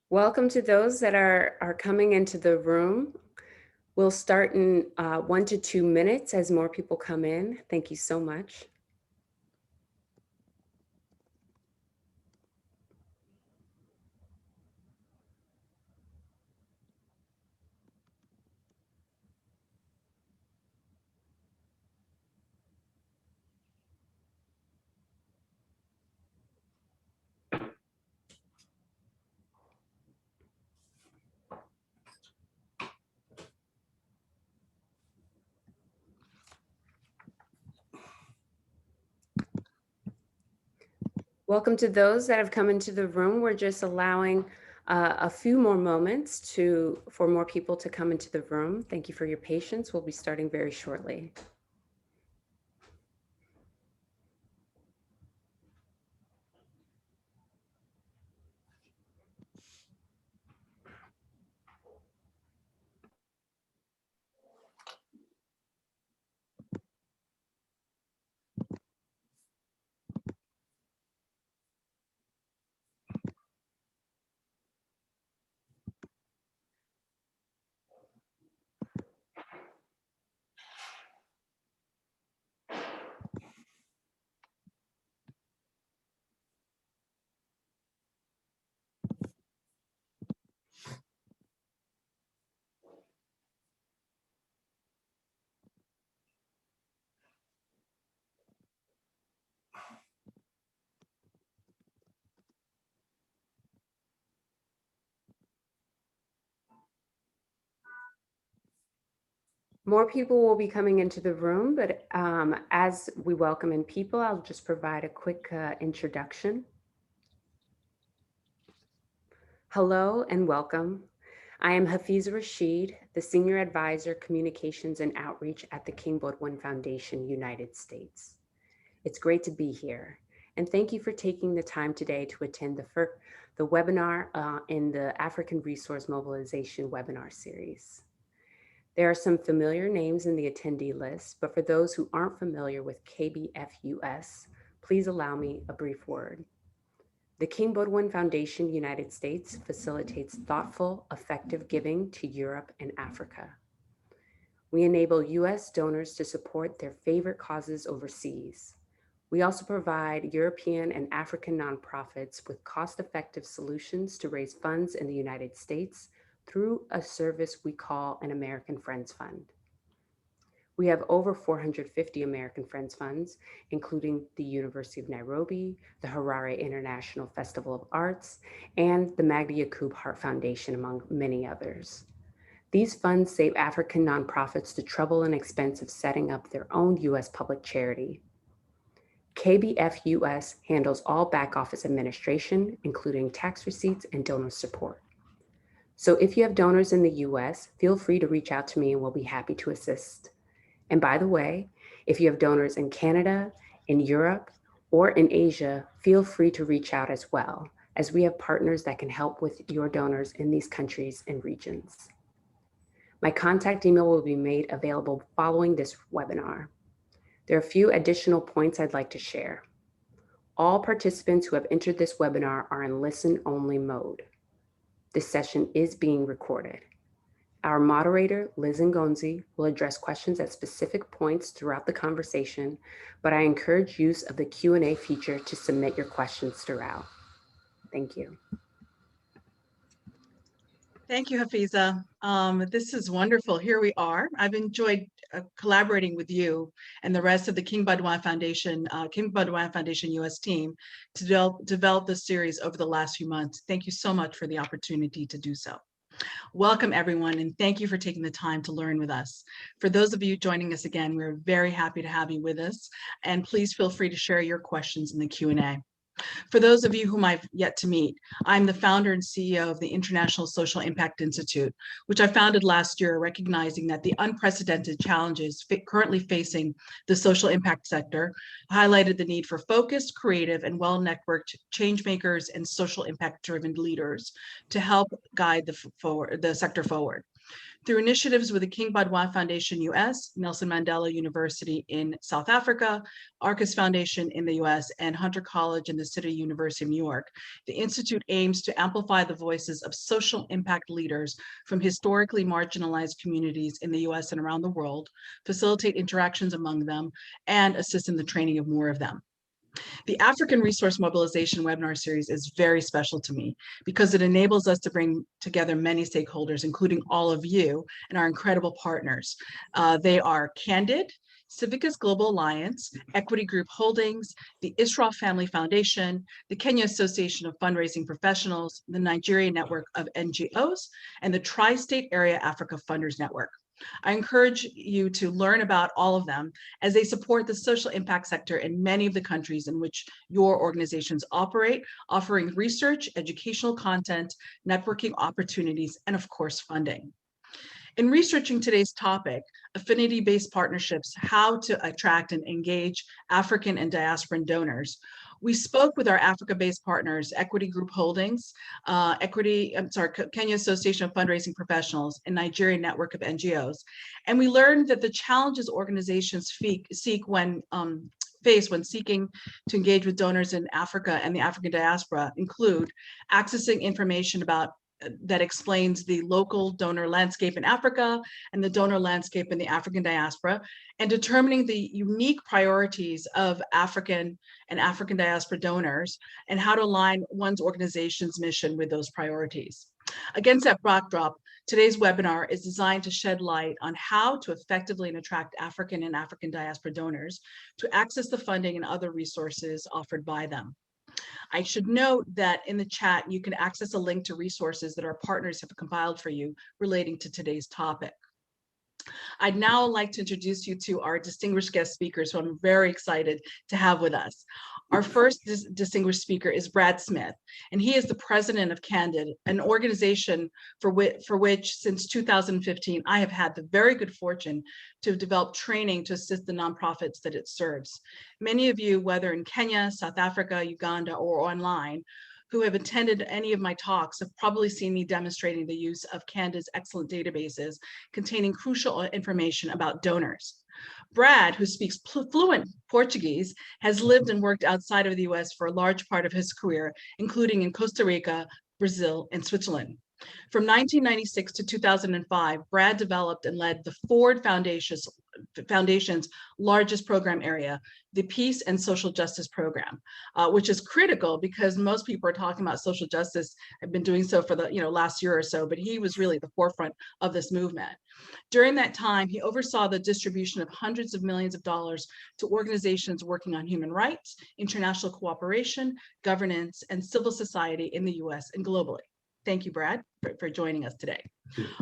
Welcome to those that are coming into the room. We'll start in 1 to 2 minutes as more people come in. Thank you so much. Welcome to those that have come into the room. We're just allowing a few more moments for more people to come into the room. Thank you for your patience. We'll be starting very shortly. More people will be coming into the room, but as we welcome in people, I'll just provide a quick introduction. Hello and welcome. I am Hafiza Rashid, the Senior Advisor, Communications and Outreach at the King Baudouin Foundation, United States. It's great to be here, and thank you for taking the time today to attend the webinar in the African Resource Mobilization webinar series. There are some familiar names in the attendee list, but for those who aren't familiar with KBFUS, please allow me a brief word. The King Baudouin Foundation, United States facilitates thoughtful, effective giving to Europe and Africa. We enable US donors to support their favorite causes overseas. We also provide European and African nonprofits with cost-effective solutions to raise funds in the United States through a service we call an American Friends Fund. We have over 450 American Friends Funds, including the University of Nairobi, the Harare International Festival of Arts, and the Magda Yacoub Heart Foundation, among many others. These funds save African nonprofits the trouble and expense of setting up their own US public charity. KBFUS handles all back office administration, including tax receipts and donor support. So if you have donors in the US, feel free to reach out to me and we'll be happy to assist. And by the way, if you have donors in Canada, in Europe, or in Asia, feel free to reach out as well, as we have partners that can help with your donors in these countries and regions. My contact email will be made available following this webinar. There are a few additional points I'd like to share. All participants who have entered this webinar are in listen-only mode. This session is being recorded. Our moderator, Liz Ngonzi, will address questions at specific points throughout the conversation, but I encourage use of the Q&A feature to submit your questions throughout. Thank you. Thank you, Hafiza. This is wonderful. Here we are. I've enjoyed collaborating with you and the rest of the King Baudouin Foundation US team to develop this series over the last few months. Thank you so much for the opportunity to do so. Welcome, everyone, and thank you for taking the time to learn with us. For those of you joining us again, we're very happy to have you with us, and please feel free to share your questions in the Q&A. For those of you whom I've yet to meet, I'm the founder and CEO of the International Social Impact Institute, which I founded last year, recognizing that the unprecedented challenges currently facing the social impact sector highlighted the need for focused, creative, and well-networked change makers and social impact-driven leaders to help guide the sector forward. Through initiatives with the King Baudouin Foundation US, Nelson Mandela University in South Africa, Arcus Foundation in the US, and Hunter College and the City University of New York, the Institute aims to amplify the voices of social impact leaders from historically marginalized communities in the US and around the world, facilitate interactions among them, and assist in the training of more of them. The African Resource Mobilization webinar series is very special to me because it enables us to bring together many stakeholders, including all of you and our incredible partners. They are Candid, Civicus Global Alliance, Equity Group Holdings, the Israel Family Foundation, the Kenya Association of Fundraising Professionals, the Nigeria Network of NGOs, and the Tri-State Area Africa Funders Network. I encourage you to learn about all of them as they support the social impact sector in many of the countries in which your organizations operate, offering research, educational content, networking opportunities, and of course, funding. In researching today's topic, affinity-based partnerships, how to attract and engage African and diasporan donors, we spoke with our Africa-based partners, Equity Group Holdings, Kenya Association of Fundraising Professionals, and Nigeria Network of NGOs. And we learned that the challenges organizations face when seeking to engage with donors in Africa and the African diaspora include accessing information about that explains the local donor landscape in Africa and the donor landscape in the African diaspora, and determining the unique priorities of African and African diaspora donors and how to align one's organization's mission with those priorities. Against that backdrop, today's webinar is designed to shed light on how to effectively attract African and African diaspora donors to access the funding and other resources offered by them. I should note that in the chat, you can access a link to resources that our partners have compiled for you relating to today's topic. I'd now like to introduce you to our distinguished guest speakers who I'm very excited to have with us. Our first distinguished speaker is Brad Smith, and he is the president of Candid, an organization for which since 2015, I have had the very good fortune to develop training to assist the nonprofits that it serves. Many of you, whether in Kenya, South Africa, Uganda, or online, who have attended any of my talks have probably seen me demonstrating the use of Candid's excellent databases containing crucial information about donors. Brad, who speaks fluent Portuguese, has lived and worked outside of the US for a large part of his career, including in Costa Rica, Brazil, and Switzerland. From 1996 to 2005, Brad developed and led the Ford Foundation's largest program area, the Peace and Social Justice Program, which is critical because most people are talking about social justice, have been doing so for the last year or so, but he was really the forefront of this movement. During that time, he oversaw the distribution of hundreds of millions of dollars to organizations working on human rights, international cooperation, governance, and civil society in the US and globally. Thank you, Brad, for joining us today.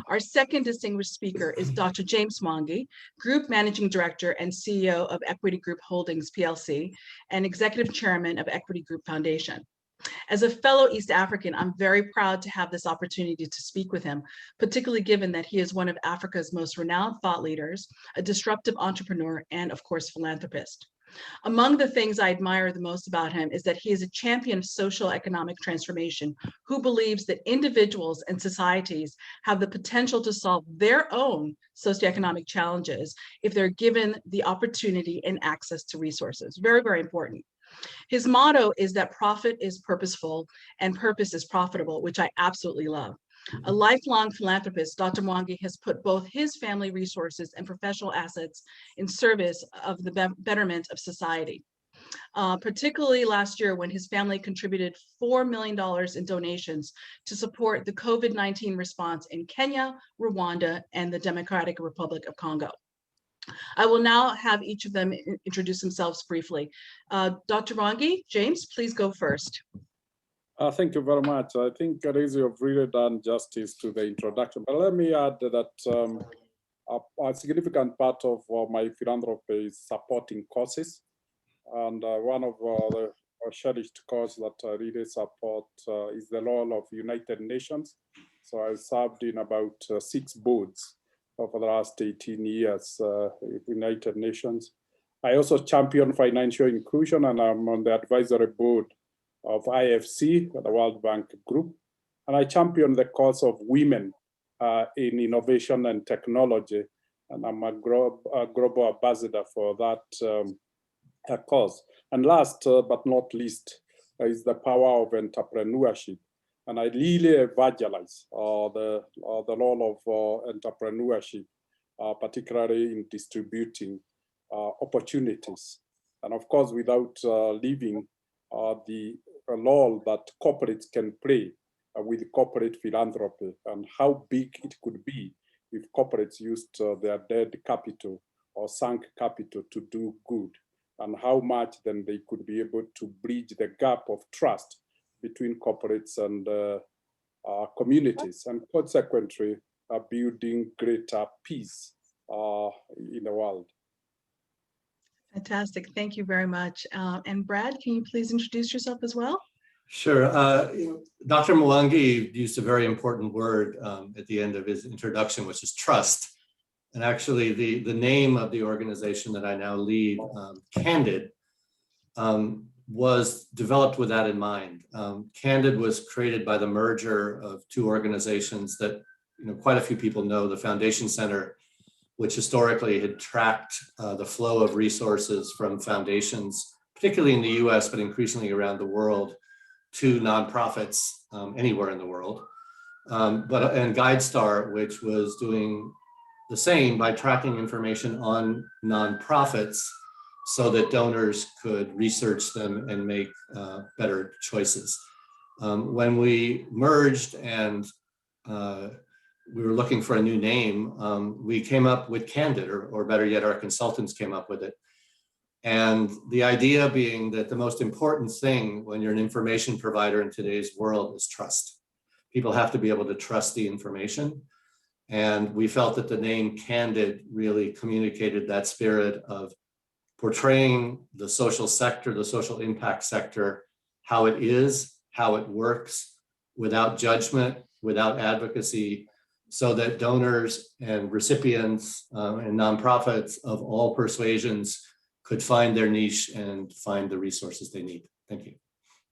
Our second distinguished speaker is Dr. James Mwangi, Group Managing Director and CEO of Equity Group Holdings, PLC, and Executive Chairman of Equity Group Foundation. As a fellow East African, I'm very proud to have this opportunity to speak with him, particularly given that he is one of Africa's most renowned thought leaders, a disruptive entrepreneur, and of course, philanthropist. Among the things I admire the most about him is that he is a champion of social economic transformation who believes that individuals and societies have the potential to solve their own socioeconomic challenges if they're given the opportunity and access to resources. Very, very important. His motto is that profit is purposeful and purpose is profitable, which I absolutely love. A lifelong philanthropist, Dr. Mwangi has put both his family resources and professional assets in service of the betterment of society. Particularly last year when his family contributed $4 million in donations to support the COVID-19 response in Kenya, Rwanda, and the Democratic Republic of Congo. I will now have each of them introduce themselves briefly. Dr. Mwangi, James, please go first. Thank you very much. I think Daisy have really done justice to the introduction, but let me add that a significant part of my philanthropy is supporting causes. And one of the cherished causes that I really support is the role of United Nations. So I served in about 6 boards over the last 18 years with United Nations. I also champion financial inclusion, and I'm on the advisory board of IFC, the World Bank Group, and I champion the cause of women in innovation and technology, and I'm a global ambassador for that cause. And last but not least is the power of entrepreneurship. And I really evangelize the role of entrepreneurship, particularly in distributing opportunities. And of course, without leaving the role that corporates can play with corporate philanthropy, and how big it could be if corporates used their dead capital or sunk capital to do good, and how much then they could be able to bridge the gap of trust between corporates and communities, and consequently building greater peace in the world. Fantastic. Thank you very much. And Brad, can you please introduce yourself as well? Sure. Dr. Mwangi used a very important word at the end of his introduction, which is trust. And actually, the name of the organization that I now lead, Candid, was developed with that in mind. Candid was created by the merger of two organizations that quite a few people know, the Foundation Center, which historically had tracked the flow of resources from foundations, particularly in the US, but increasingly around the world, to nonprofits anywhere in the world. And GuideStar, which was doing the same by tracking information on nonprofits so that donors could research them and make better choices. When we merged and we were looking for a new name, we came up with Candid, or better yet, our consultants came up with it. And the idea being that the most important thing when you're an information provider in today's world is trust. People have to be able to trust the information. And we felt that the name Candid really communicated that spirit of portraying the social sector, the social impact sector, how it is, how it works, without judgment, without advocacy, so that donors and recipients and nonprofits of all persuasions could find their niche and find the resources they need. Thank you.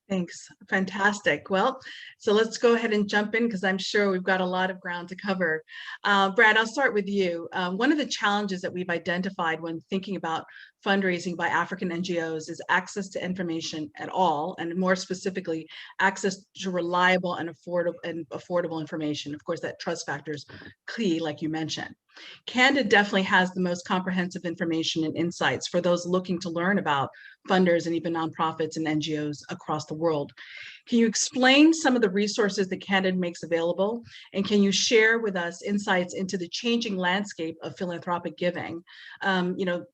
Thanks. Fantastic. Well, so let's go ahead and jump in because I'm sure we've got a lot of ground to cover. Brad, I'll start with you. One of the challenges that we've identified when thinking about fundraising by African NGOs is access to information at all, and more specifically, access to reliable and affordable information. Of course, that trust factor is key, like you mentioned. Candid definitely has the most comprehensive information and insights for those looking to learn about funders and even nonprofits and NGOs across the world. Can you explain some of the resources that Candid makes available? And can you share with us insights into the changing landscape of philanthropic giving?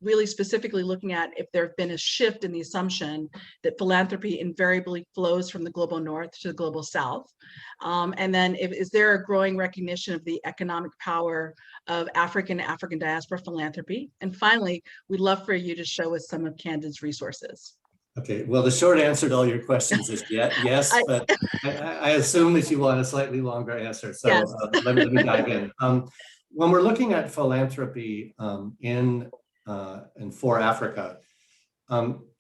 Really specifically looking at if there have been a shift in the assumption that philanthropy invariably flows from the global north to the global south. And then is there a growing recognition of the economic power of African diaspora philanthropy? And finally, we'd love for you to show us some of Candid's resources. Okay, well, the short answer to all your questions is yes, but I assume that you want a slightly longer answer. So yes. Let me dive in. When we're looking at philanthropy in and for Africa,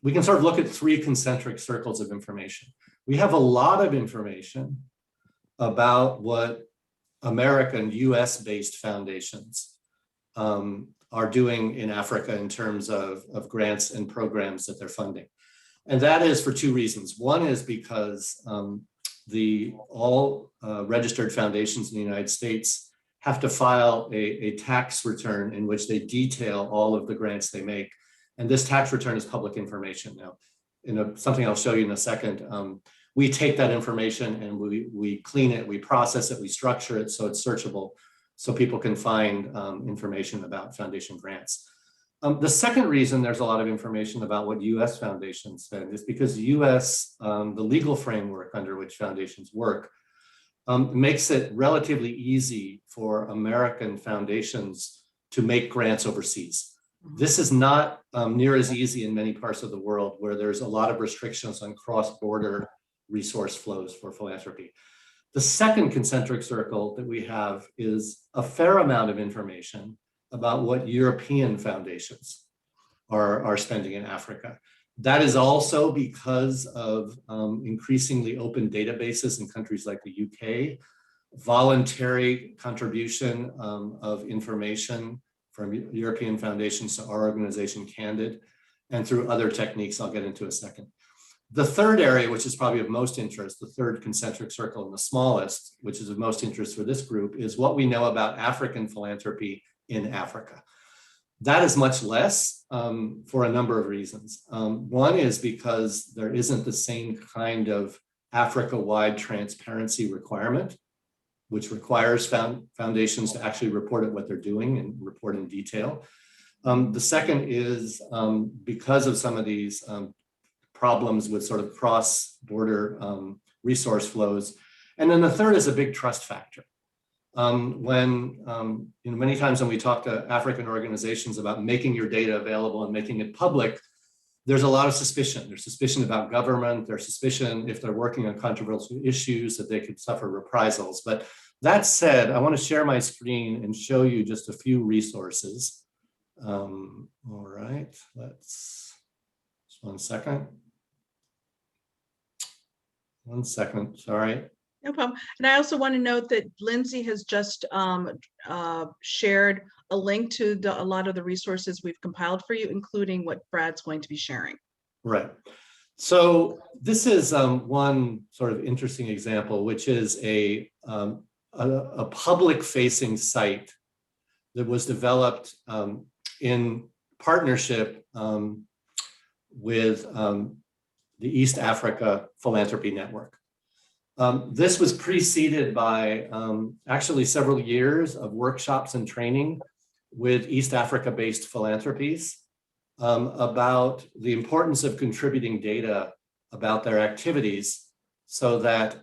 we can sort of look at three concentric circles of information. We have a lot of information about what American US-based foundations are doing in Africa in terms of grants and programs that they're funding. And that is for two reasons. One is because all registered foundations in the United States have to file a tax return in which they detail all of the grants they make. And this tax return is public information now. Something I'll show you in a second. We take that information and we clean it, we process it, we structure it so it's searchable, so people can find information about foundation grants. The second reason there's a lot of information about what US foundations spend is because US, the legal framework under which foundations work, makes it relatively easy for American foundations to make grants overseas. This is not near as easy in many parts of the world where there's a lot of restrictions on cross-border resource flows for philanthropy. The second concentric circle that we have is a fair amount of information about what European foundations are spending in Africa. That is also because of increasingly open databases in countries like the UK, voluntary contribution of information from European foundations to our organization, Candid, and through other techniques I'll get into a second. The third area, which is probably of most interest, the third concentric circle and the smallest, which is of most interest for this group, is what we know about African philanthropy in Africa. That is much less for a number of reasons. One is because there isn't the same kind of Africa-wide transparency requirement, which requires foundations to actually report at what they're doing and report in detail. The second is because of some of these problems with sort of cross-border resource flows. And then the third is a big trust factor. Many times when we talk to African organizations about making your data available and making it public, there's a lot of suspicion. There's suspicion about government. There's suspicion if they're working on controversial issues that they could suffer reprisals. But that said, I want to share my screen and show you just a few resources. All right, just 1 second. 1 second, sorry. No problem. And I also want to note that Lindsay has just shared a link to a lot of the resources we've compiled for you, including what Brad's going to be sharing. Right. So this is one sort of interesting example, which is a public-facing site that was developed in partnership with the East Africa Philanthropy Network. This was preceded by actually several years of workshops and training with East Africa-based philanthropies about the importance of contributing data about their activities so that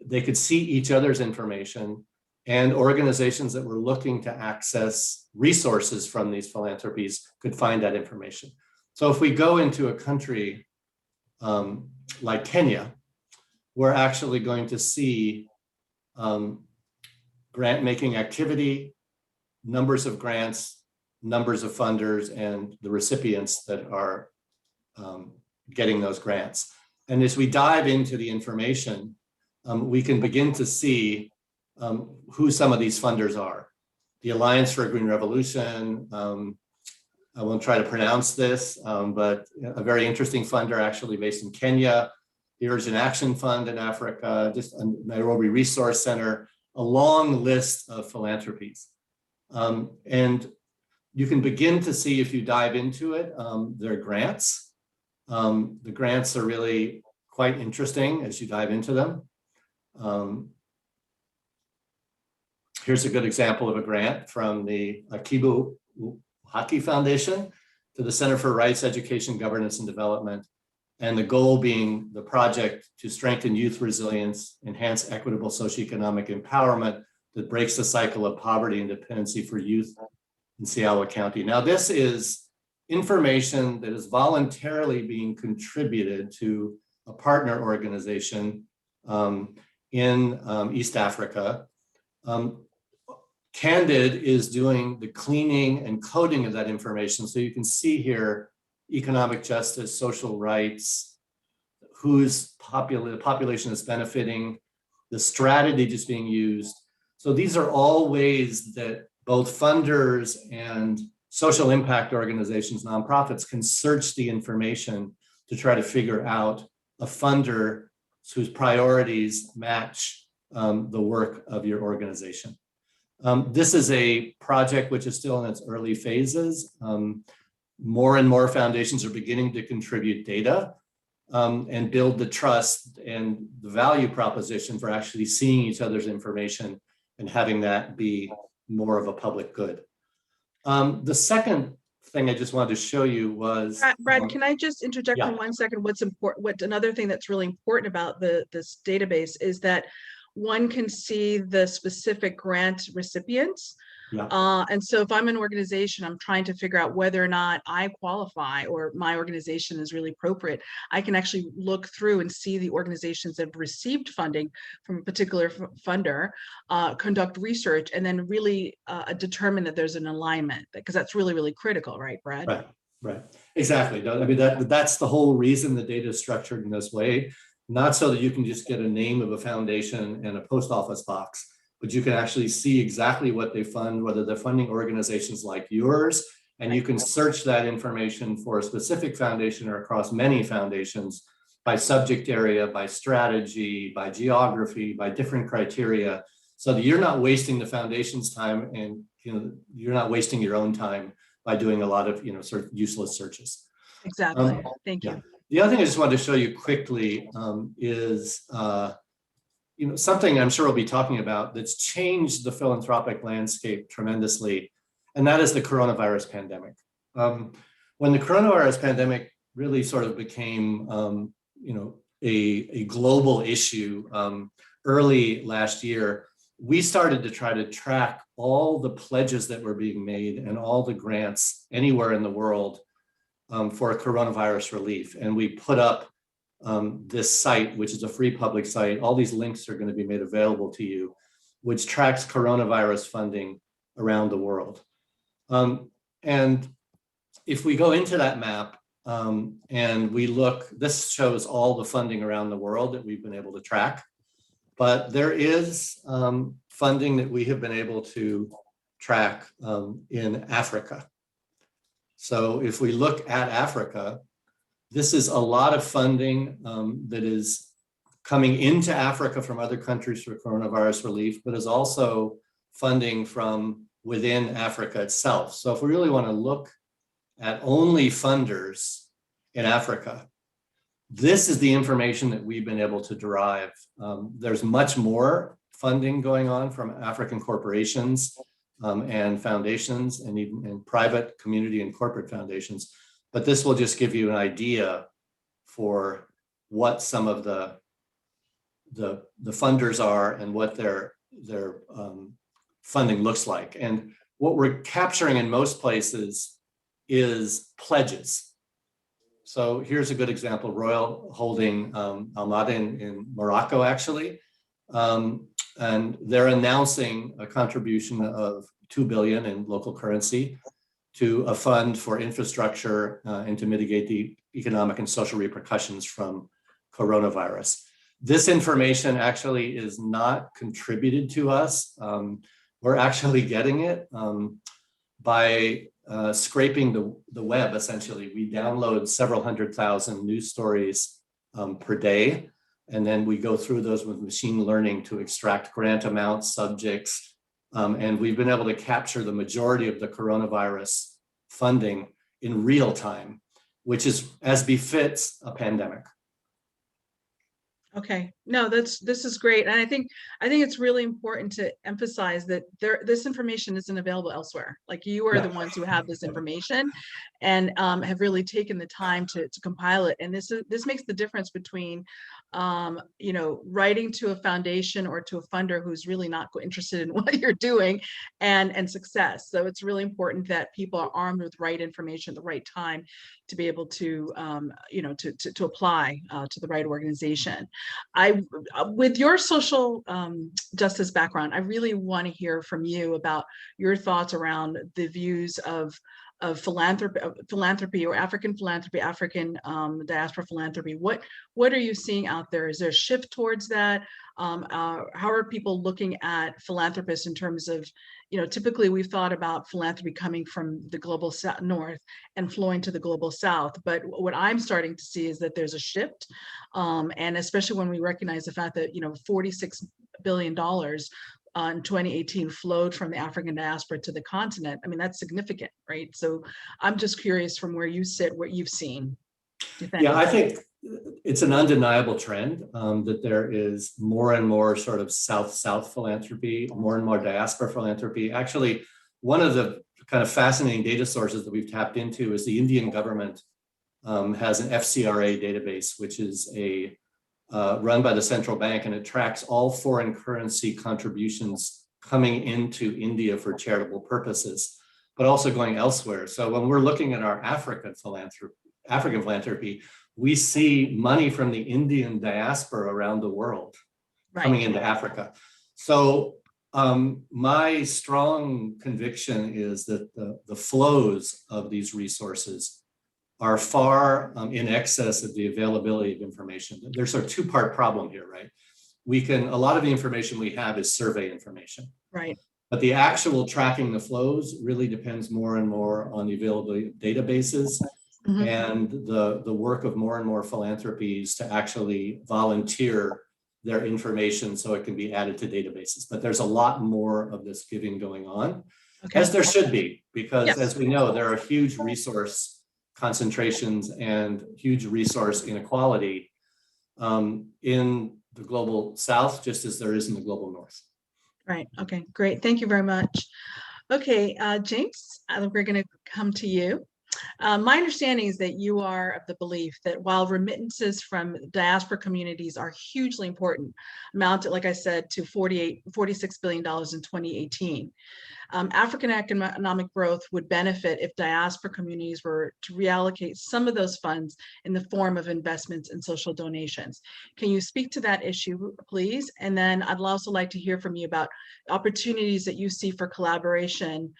they could see each other's information, and organizations that were looking to access resources from these philanthropies could find that information. So if we go into a country like Kenya, we're actually going to see grant making activity, numbers of grants, numbers of funders, and the recipients that are getting those grants. And as we dive into the information, we can begin to see who some of these funders are. The Alliance for a Green Revolution, I won't try to pronounce this, but a very interesting funder actually based in Kenya, the Urgent Action Fund in Africa, just a Nairobi Resource Center, a long list of philanthropies. And you can begin to see, if you dive into it, their grants. The grants are really quite interesting as you dive into them. Here's a good example of a grant from the Akibu Haki Foundation to the Center for Rights, Education, Governance, and Development. And the goal being the project to strengthen youth resilience, enhance equitable socioeconomic empowerment that breaks the cycle of poverty and dependency for youth in Siawa County. Now, this is information that is voluntarily being contributed to a partner organization in East Africa. Candid is doing the cleaning and coding of that information. So you can see here, economic justice, social rights, whose population is benefiting, the strategy that's being used. So these are all ways that both funders and social impact organizations, nonprofits, can search the information to try to figure out a funder whose priorities match the work of your organization. This is a project which is still in its early phases. More and more foundations are beginning to contribute data and build the trust and the value proposition for actually seeing each other's information and having that be more of a public good. The second thing I just wanted to show you was— Brad, can I just interject for 1 second? What's important, another thing that's really important about this database is that one can see the specific grant recipients. And so if I'm an organization, I'm trying to figure out whether or not I qualify or my organization is really appropriate, I can actually look through and see the organizations that have received funding from a particular funder, conduct research, and then really determine that there's an alignment, because that's really, really critical, right, Brad? Right, exactly. I mean, that's the whole reason the data is structured in this way, not so that you can just get a name of a foundation and a post office box, but you can actually see exactly what they fund, whether they're funding organizations like yours, and you can search that information for a specific foundation or across many foundations by subject area, by strategy, by geography, by different criteria, so that you're not wasting the foundation's time, and you're not wasting your own time by doing a lot of sort of useless searches. Exactly. Thank you. The other thing I just wanted to show you quickly is something I'm sure we'll be talking about that's changed the philanthropic landscape tremendously, and that is the coronavirus pandemic. When the coronavirus pandemic really sort of became a global issue early last year, we started to try to track all the pledges that were being made and all the grants anywhere in the world for coronavirus relief. And we put up this site, which is a free public site. All these links are going to be made available to you, which tracks coronavirus funding around the world. And if we go into that map and we look, this shows all the funding around the world that we've been able to track. But there is funding that we have been able to track in Africa. So if we look at Africa, this is a lot of funding that is coming into Africa from other countries for coronavirus relief, but is also funding from within Africa itself. So if we really want to look at only funders in Africa, this is the information that we've been able to derive. There's much more funding going on from African corporations and foundations, and even private, community, and corporate foundations. But this will just give you an idea for what some of the funders are and what their funding looks like. And what we're capturing in most places is pledges. So here's a good example: Royal Holding Almada in Morocco, actually. And they're announcing a contribution of 2 billion in local currency to a fund for infrastructure and to mitigate the economic and social repercussions from coronavirus. This information actually is not contributed to us. We're actually getting it by scraping the web, essentially. We download several 100,000 news stories per day, and then we go through those with machine learning to extract grant amounts, subjects, and we've been able to capture the majority of the coronavirus funding in real time, which is as befits a pandemic. Okay, no, this is great, and I think it's really important to emphasize that this information isn't available elsewhere. Like, you are the ones who have this information, and have really taken the time to compile it. And this makes the difference between writing to a foundation or to a funder who's really not interested in what you're doing, and success. So it's really important that people are armed with right information at the right time to be able to to apply to the right organization. With your social justice background, I really want to hear from you about your thoughts around the views of philanthropy or African philanthropy, African diaspora philanthropy. What are you seeing out there? Is there a shift towards that? How are people looking at philanthropists in terms of, typically we've thought about philanthropy coming from the global north and flowing to the global south. But what I'm starting to see is that there's a shift. And especially when we recognize the fact that, $46 billion in 2018 flowed from the African diaspora to the continent. I mean, that's significant, right? So I'm just curious, from where you sit, what you've seen. Yeah, I think it's an undeniable trend that there is more and more sort of South-South philanthropy, more and more diaspora philanthropy. Actually, one of the kind of fascinating data sources that we've tapped into is the Indian government has an FCRA database, which is run by the central bank, and it tracks all foreign currency contributions coming into India for charitable purposes, but also going elsewhere. So when we're looking at our African philanthropy, we see money from the Indian diaspora around the world coming into Africa. So my strong conviction is that the flows of these resources are far in excess of the availability of information. There's a two-part problem here, right? A lot of the information we have is survey information. Right. But the actual tracking the flows really depends more and more on the availability of databases and the work of more and more philanthropies to actually volunteer their information so it can be added to databases. But there's a lot more of this giving going on, as there should be, because as we know, there are huge resource concentrations and huge resource inequality in the global South, just as there is in the global North. Right. Okay, great. Thank you very much. Okay, James, we're going to come to you. My understanding is that you are of the belief that while remittances from diaspora communities are hugely important, amounted, like I said, to $46 billion in 2018, African economic growth would benefit if diaspora communities were to reallocate some of those funds in the form of investments and social donations. Can you speak to that issue, please? And then I'd also like to hear from you about opportunities that you see for collaboration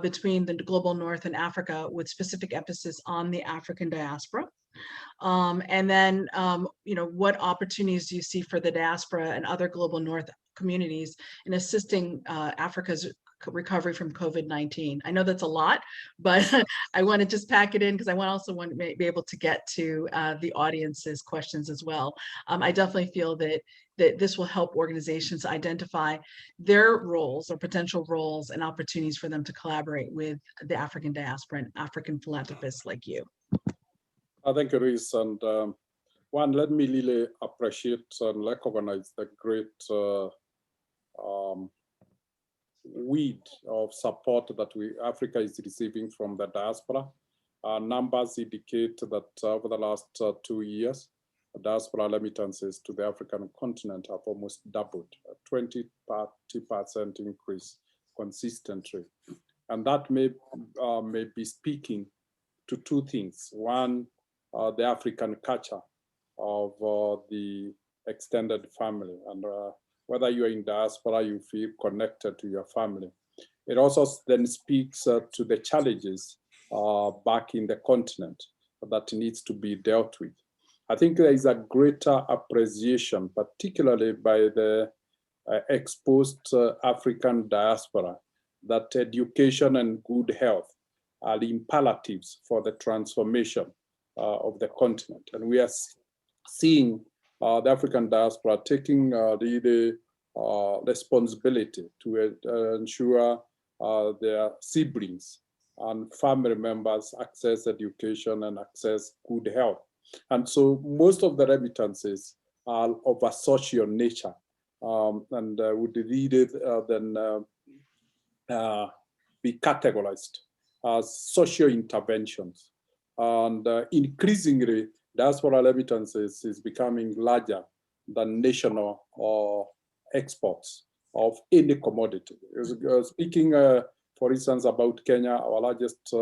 between the global North and Africa, with specific emphasis on the African diaspora. And then, what opportunities do you see for the diaspora and other global North communities in assisting Africa's recovery from COVID-19? I know that's a lot, but I want to just pack it in because I also want to be able to get to the audience's questions as well. I definitely feel that this will help organizations identify their roles or potential roles and opportunities for them to collaborate with the African diaspora and African philanthropists like you. I think it is, and one, let me really appreciate and recognize the great weed of support that Africa is receiving from the diaspora. Numbers indicate that over the last 2 years, diaspora remittances to the African continent have almost doubled, a 20-30% increase consistently. And that may be speaking to two things. One, the African culture of the extended family, and whether you're in diaspora, you feel connected to your family. It also then speaks to the challenges back in the continent that needs to be dealt with. I think there is a greater appreciation, particularly by the exposed African diaspora, that education and good health are imperatives for the transformation of the continent. And we are seeing the African diaspora taking the responsibility to ensure their siblings and family members access education and access good health. And so most of the remittances are of a social nature and would really then be categorized as social interventions. And increasingly, diaspora remittances is becoming larger than national exports of any commodity. Speaking, for instance, about Kenya, our largest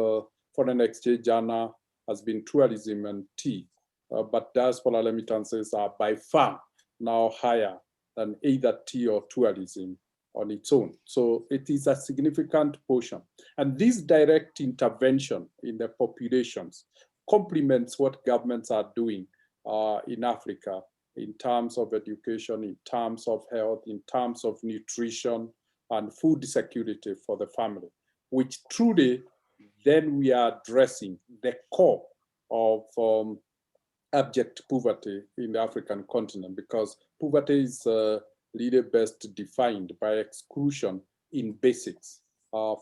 foreign exchange earner has been tourism and tea, but diaspora remittances are by far now higher than either tea or tourism on its own. So it is a significant portion. And this direct intervention in the populations complements what governments are doing in Africa in terms of education, in terms of health, in terms of nutrition and food security for the family, which truly then we are addressing the core of abject poverty in the African continent, because poverty is really best defined by exclusion in basics,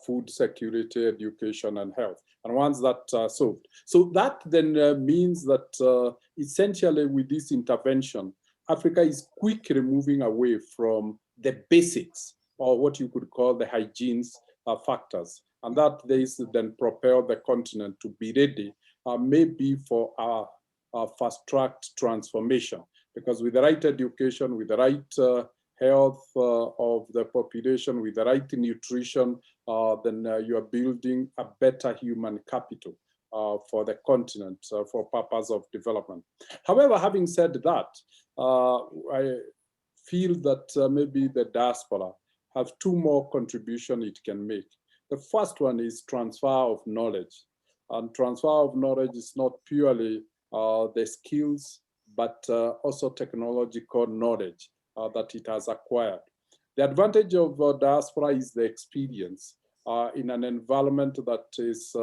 food security, education, and health. And once that's solved. So that then means that essentially with this intervention, Africa is quickly moving away from the basics, or what you could call the hygiene factors. And that this then propel the continent to be ready, maybe for a fast-tracked transformation. Because with the right education, with the right health of the population, with the right nutrition, then you are building a better human capital for the continent for purpose of development. However, having said that, I feel that maybe the diaspora have two more contributions it can make. The first one is transfer of knowledge. And transfer of knowledge is not purely the skills, but also technological knowledge that it has acquired. The advantage of diaspora is the experience in an environment that is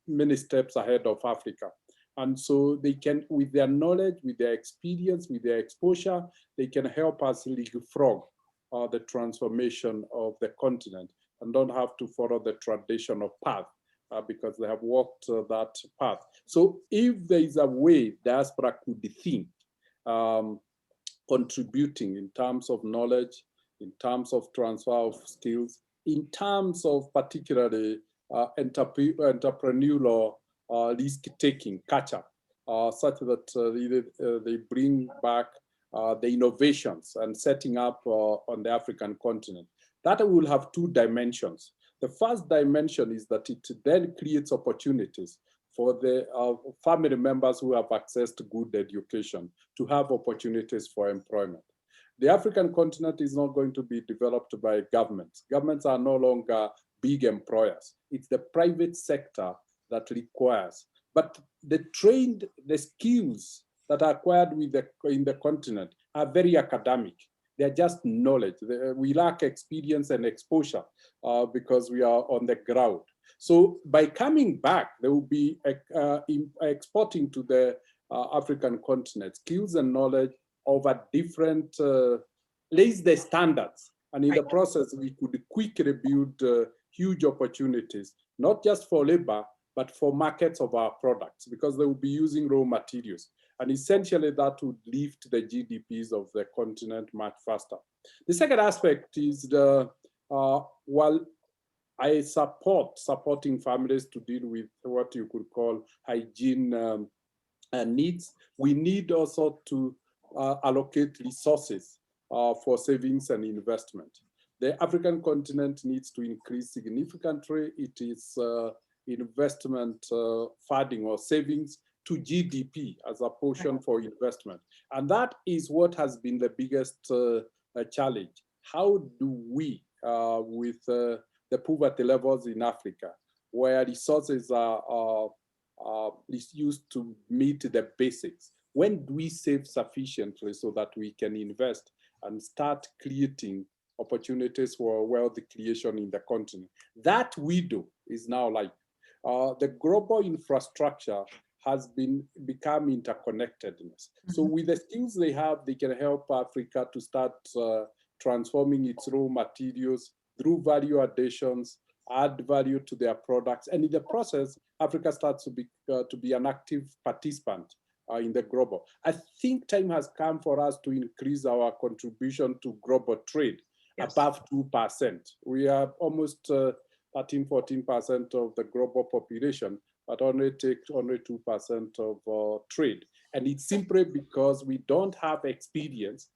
many steps ahead of Africa. And so they can, with their knowledge, with their experience, with their exposure, they can help us leapfrog the transformation of the continent and don't have to follow the traditional path because they have walked that path. So if there is a way diaspora could think, contributing in terms of knowledge, in terms of transfer of skills, in terms of particularly entrepreneurial risk-taking culture, such that they bring back the innovations and setting up on the African continent. That will have two dimensions. The first dimension is that it then creates opportunities for the family members who have access to good education to have opportunities for employment. The African continent is not going to be developed by governments. Governments are no longer big employers. It's the private sector that requires. But the skills that are acquired in the continent are very academic. They're just knowledge. We lack experience and exposure because we are on the ground. So by coming back, they will be exporting to the African continent skills and knowledge over different, raise the standards. And in the process, we could quickly build huge opportunities, not just for labor, but for markets of our products, because they will be using raw materials. And essentially that would lift the GDPs of the continent much faster. The second aspect is while I supporting families to deal with what you could call hygiene needs, we need also to allocate resources for savings and investment. The African continent needs to increase significantly its investment funding or savings to GDP as a portion for investment. And that is what has been the biggest challenge. How do we, with the poverty levels in Africa, where resources are used to meet the basics, when do we save sufficiently so that we can invest and start creating opportunities for wealth creation in the continent? That we do is now like the global infrastructure has become interconnectedness. So with the skills they have, they can help Africa to start transforming its raw materials through value additions, add value to their products. And in the process, Africa starts to be an active participant in the global. I think time has come for us to increase our contribution to global trade above 2%. We are almost 13, 14% of the global population, but only take only 2% of trade. And it's simply because we don't have experience,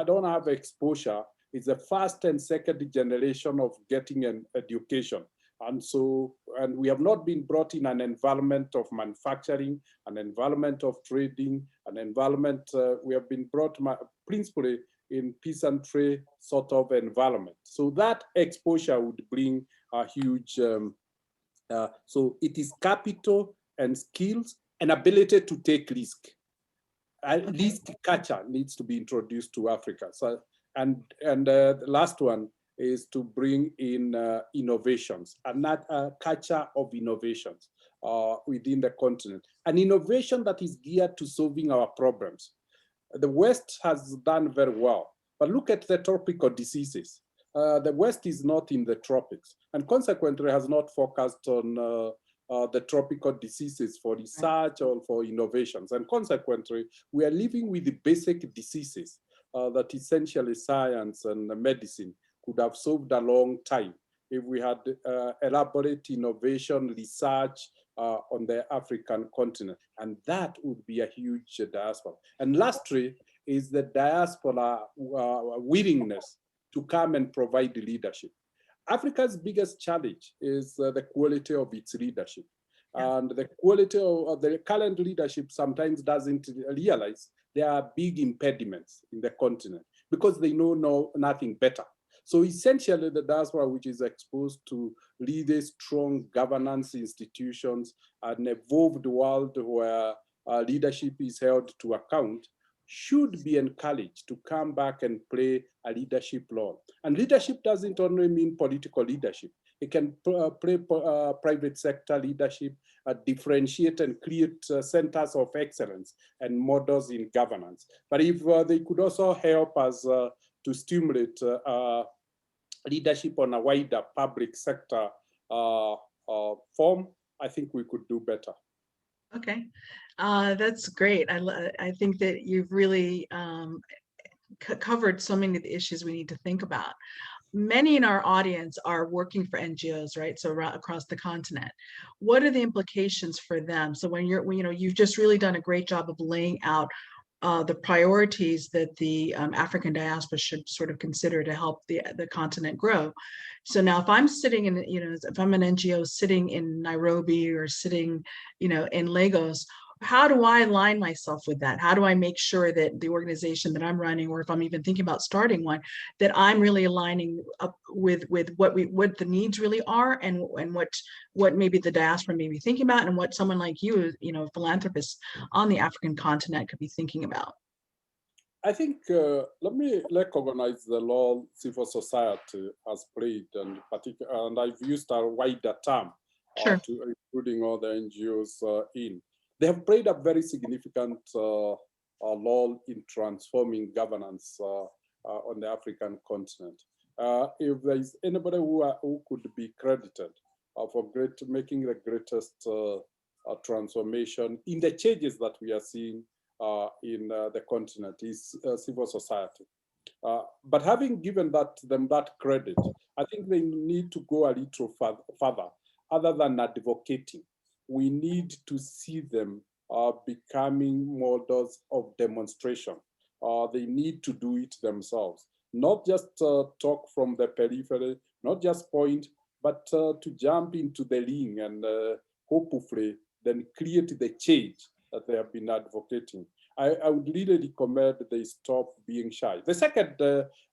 don't have exposure. It's the first and second generation of getting an education. And so, and we have not been brought in an environment of manufacturing, an environment of trading, an environment, we have been brought principally in peace and trade sort of environment. So that exposure would bring a huge, so it is capital and skills and ability to take risk. Risk culture needs to be introduced to Africa. So, and the last one is to bring in innovations, and not a culture of innovations within the continent. An innovation that is geared to solving our problems. The West has done very well, but look at the tropical diseases. The West is not in the tropics, and consequently has not focused on the tropical diseases for research or for innovations. And consequently, we are living with the basic diseases that essentially science and medicine could have solved a long time if we had elaborate innovation research on the African continent. And that would be a huge diaspora. And lastly is the diaspora willingness to come and provide leadership. Africa's biggest challenge is the quality of its leadership. And the quality of the current leadership sometimes doesn't realize there are big impediments in the continent because they know nothing better. So essentially the diaspora, which is exposed to really strong governance institutions, an evolved world where leadership is held to account, should be encouraged to come back and play a leadership role. And leadership doesn't only mean political leadership. It can play private sector leadership, differentiate and create centers of excellence and models in governance. But if they could also help us to stimulate leadership on a wider public sector form, I think we could do better. Okay, that's great. I think that you've really covered so many of the issues we need to think about. Many in our audience are working for NGOs, right? So across the continent. What are the implications for them? So when you've just really done a great job of laying out the priorities that the African diaspora should sort of consider to help the continent grow. So now if I'm sitting in, if I'm an NGO sitting in Nairobi or sitting, in Lagos, how do I align myself with that? How do I make sure that the organization that I'm running, or if I'm even thinking about starting one, that I'm really aligning up with what the needs really are, and what maybe the diaspora may be thinking about, and what someone like you, philanthropists on the African continent could be thinking about? I think let me recognize the role civil society has played, and I've used a wider term, Sure. including all the NGOs in. They have played a very significant role in transforming governance on the African continent. If there is anybody who could be credited for making the greatest transformation in the changes that we are seeing in the continent is civil society. But having given them that credit, I think they need to go a little further, other than advocating. We need to see them becoming models of demonstration. They need to do it themselves, not just talk from the periphery, not just point, but to jump into the ring and hopefully then create the change that they have been advocating. I would really recommend they stop being shy. The second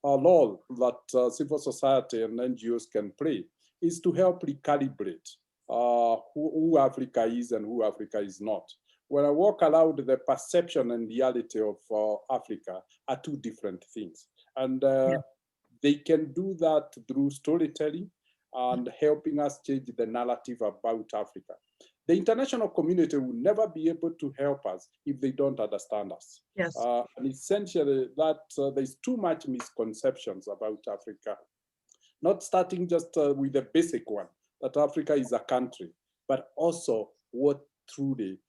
role that civil society and NGOs can play is to help recalibrate who Africa is and who Africa is not. When I walk around, the perception and reality of Africa are two different things. And they can do that through storytelling and helping us change the narrative about Africa. The international community will never be able to help us if they don't understand us. Yes. And essentially that there's too much misconceptions about Africa. Not starting just with the basic one, that Africa is a country, but also what truly,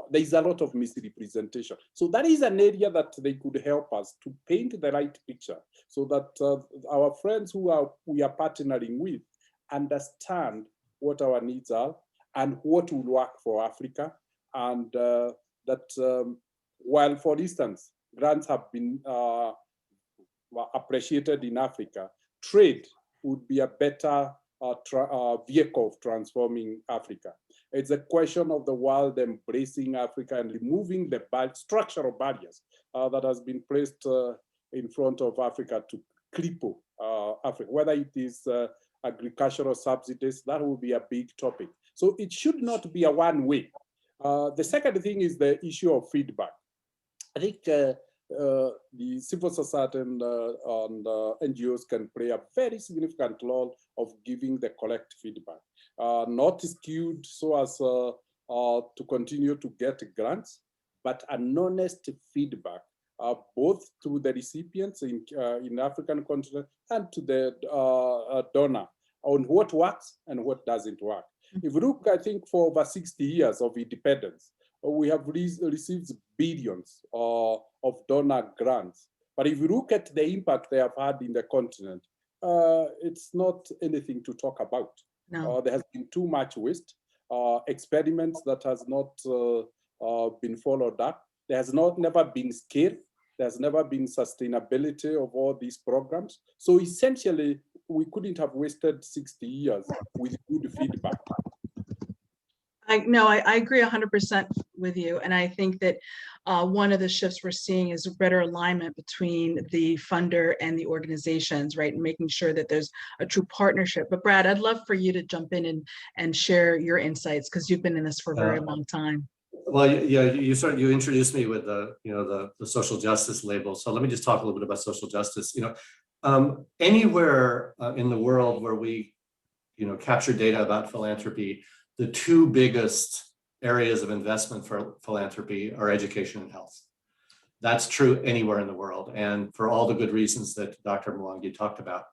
there's a lot of misrepresentation. So that is an area that they could help us to paint the right picture so that our friends who we are partnering with understand what our needs are and what will work for Africa. And that while, for instance, grants have been appreciated in Africa, trade would be a better vehicle of transforming Africa. It's a question of the world embracing Africa and removing the structural barriers that has been placed in front of Africa to cripple Africa, whether it is agricultural subsidies, that will be a big topic. So it should not be a one-way. The second thing is the issue of feedback. I think the civil society and NGOs can play a very significant role of giving the correct feedback, not skewed so as to continue to get grants, but an honest feedback, both to the recipients in African continent and to the donor on what works and what doesn't work. If you look, I think for over 60 years of independence, we have received billions of donor grants. But if you look at the impact they have had in the continent, it's not anything to talk about. No. There has been too much waste, experiments that has not been followed up. There has never been scale. There's never been sustainability of all these programs. So essentially, we couldn't have wasted 60 years with good feedback. I agree 100% with you. And I think that one of the shifts we're seeing is better alignment between the funder and the organizations, right? And making sure that there's a true partnership. But Brad, I'd love for you to jump in and share your insights, because you've been in this for a very long time. Well, yeah, you introduced me with the social justice label. So let me just talk a little bit about social justice. Anywhere in the world where we capture data about philanthropy, the two biggest areas of investment for philanthropy are education and health. That's true anywhere in the world, and for all the good reasons that Dr. Mwangi talked about.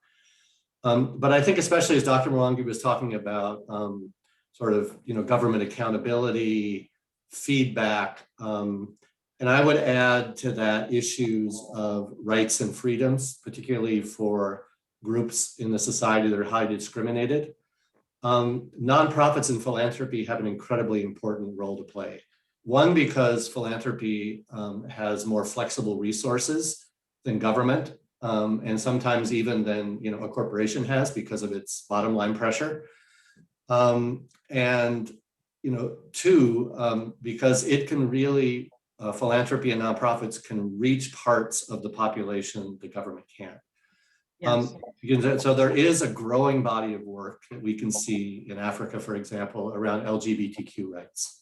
But I think especially as Dr. Mwangi was talking about government accountability, feedback, and I would add to that issues of rights and freedoms, particularly for groups in the society that are highly discriminated. Nonprofits and philanthropy have an incredibly important role to play. One, because philanthropy has more flexible resources than government, and sometimes even than a corporation has because of its bottom line pressure. And two, because it can really, philanthropy and nonprofits can reach parts of the population the government can't. Yes. So there is a growing body of work that we can see in Africa, for example, around LGBTQ rights.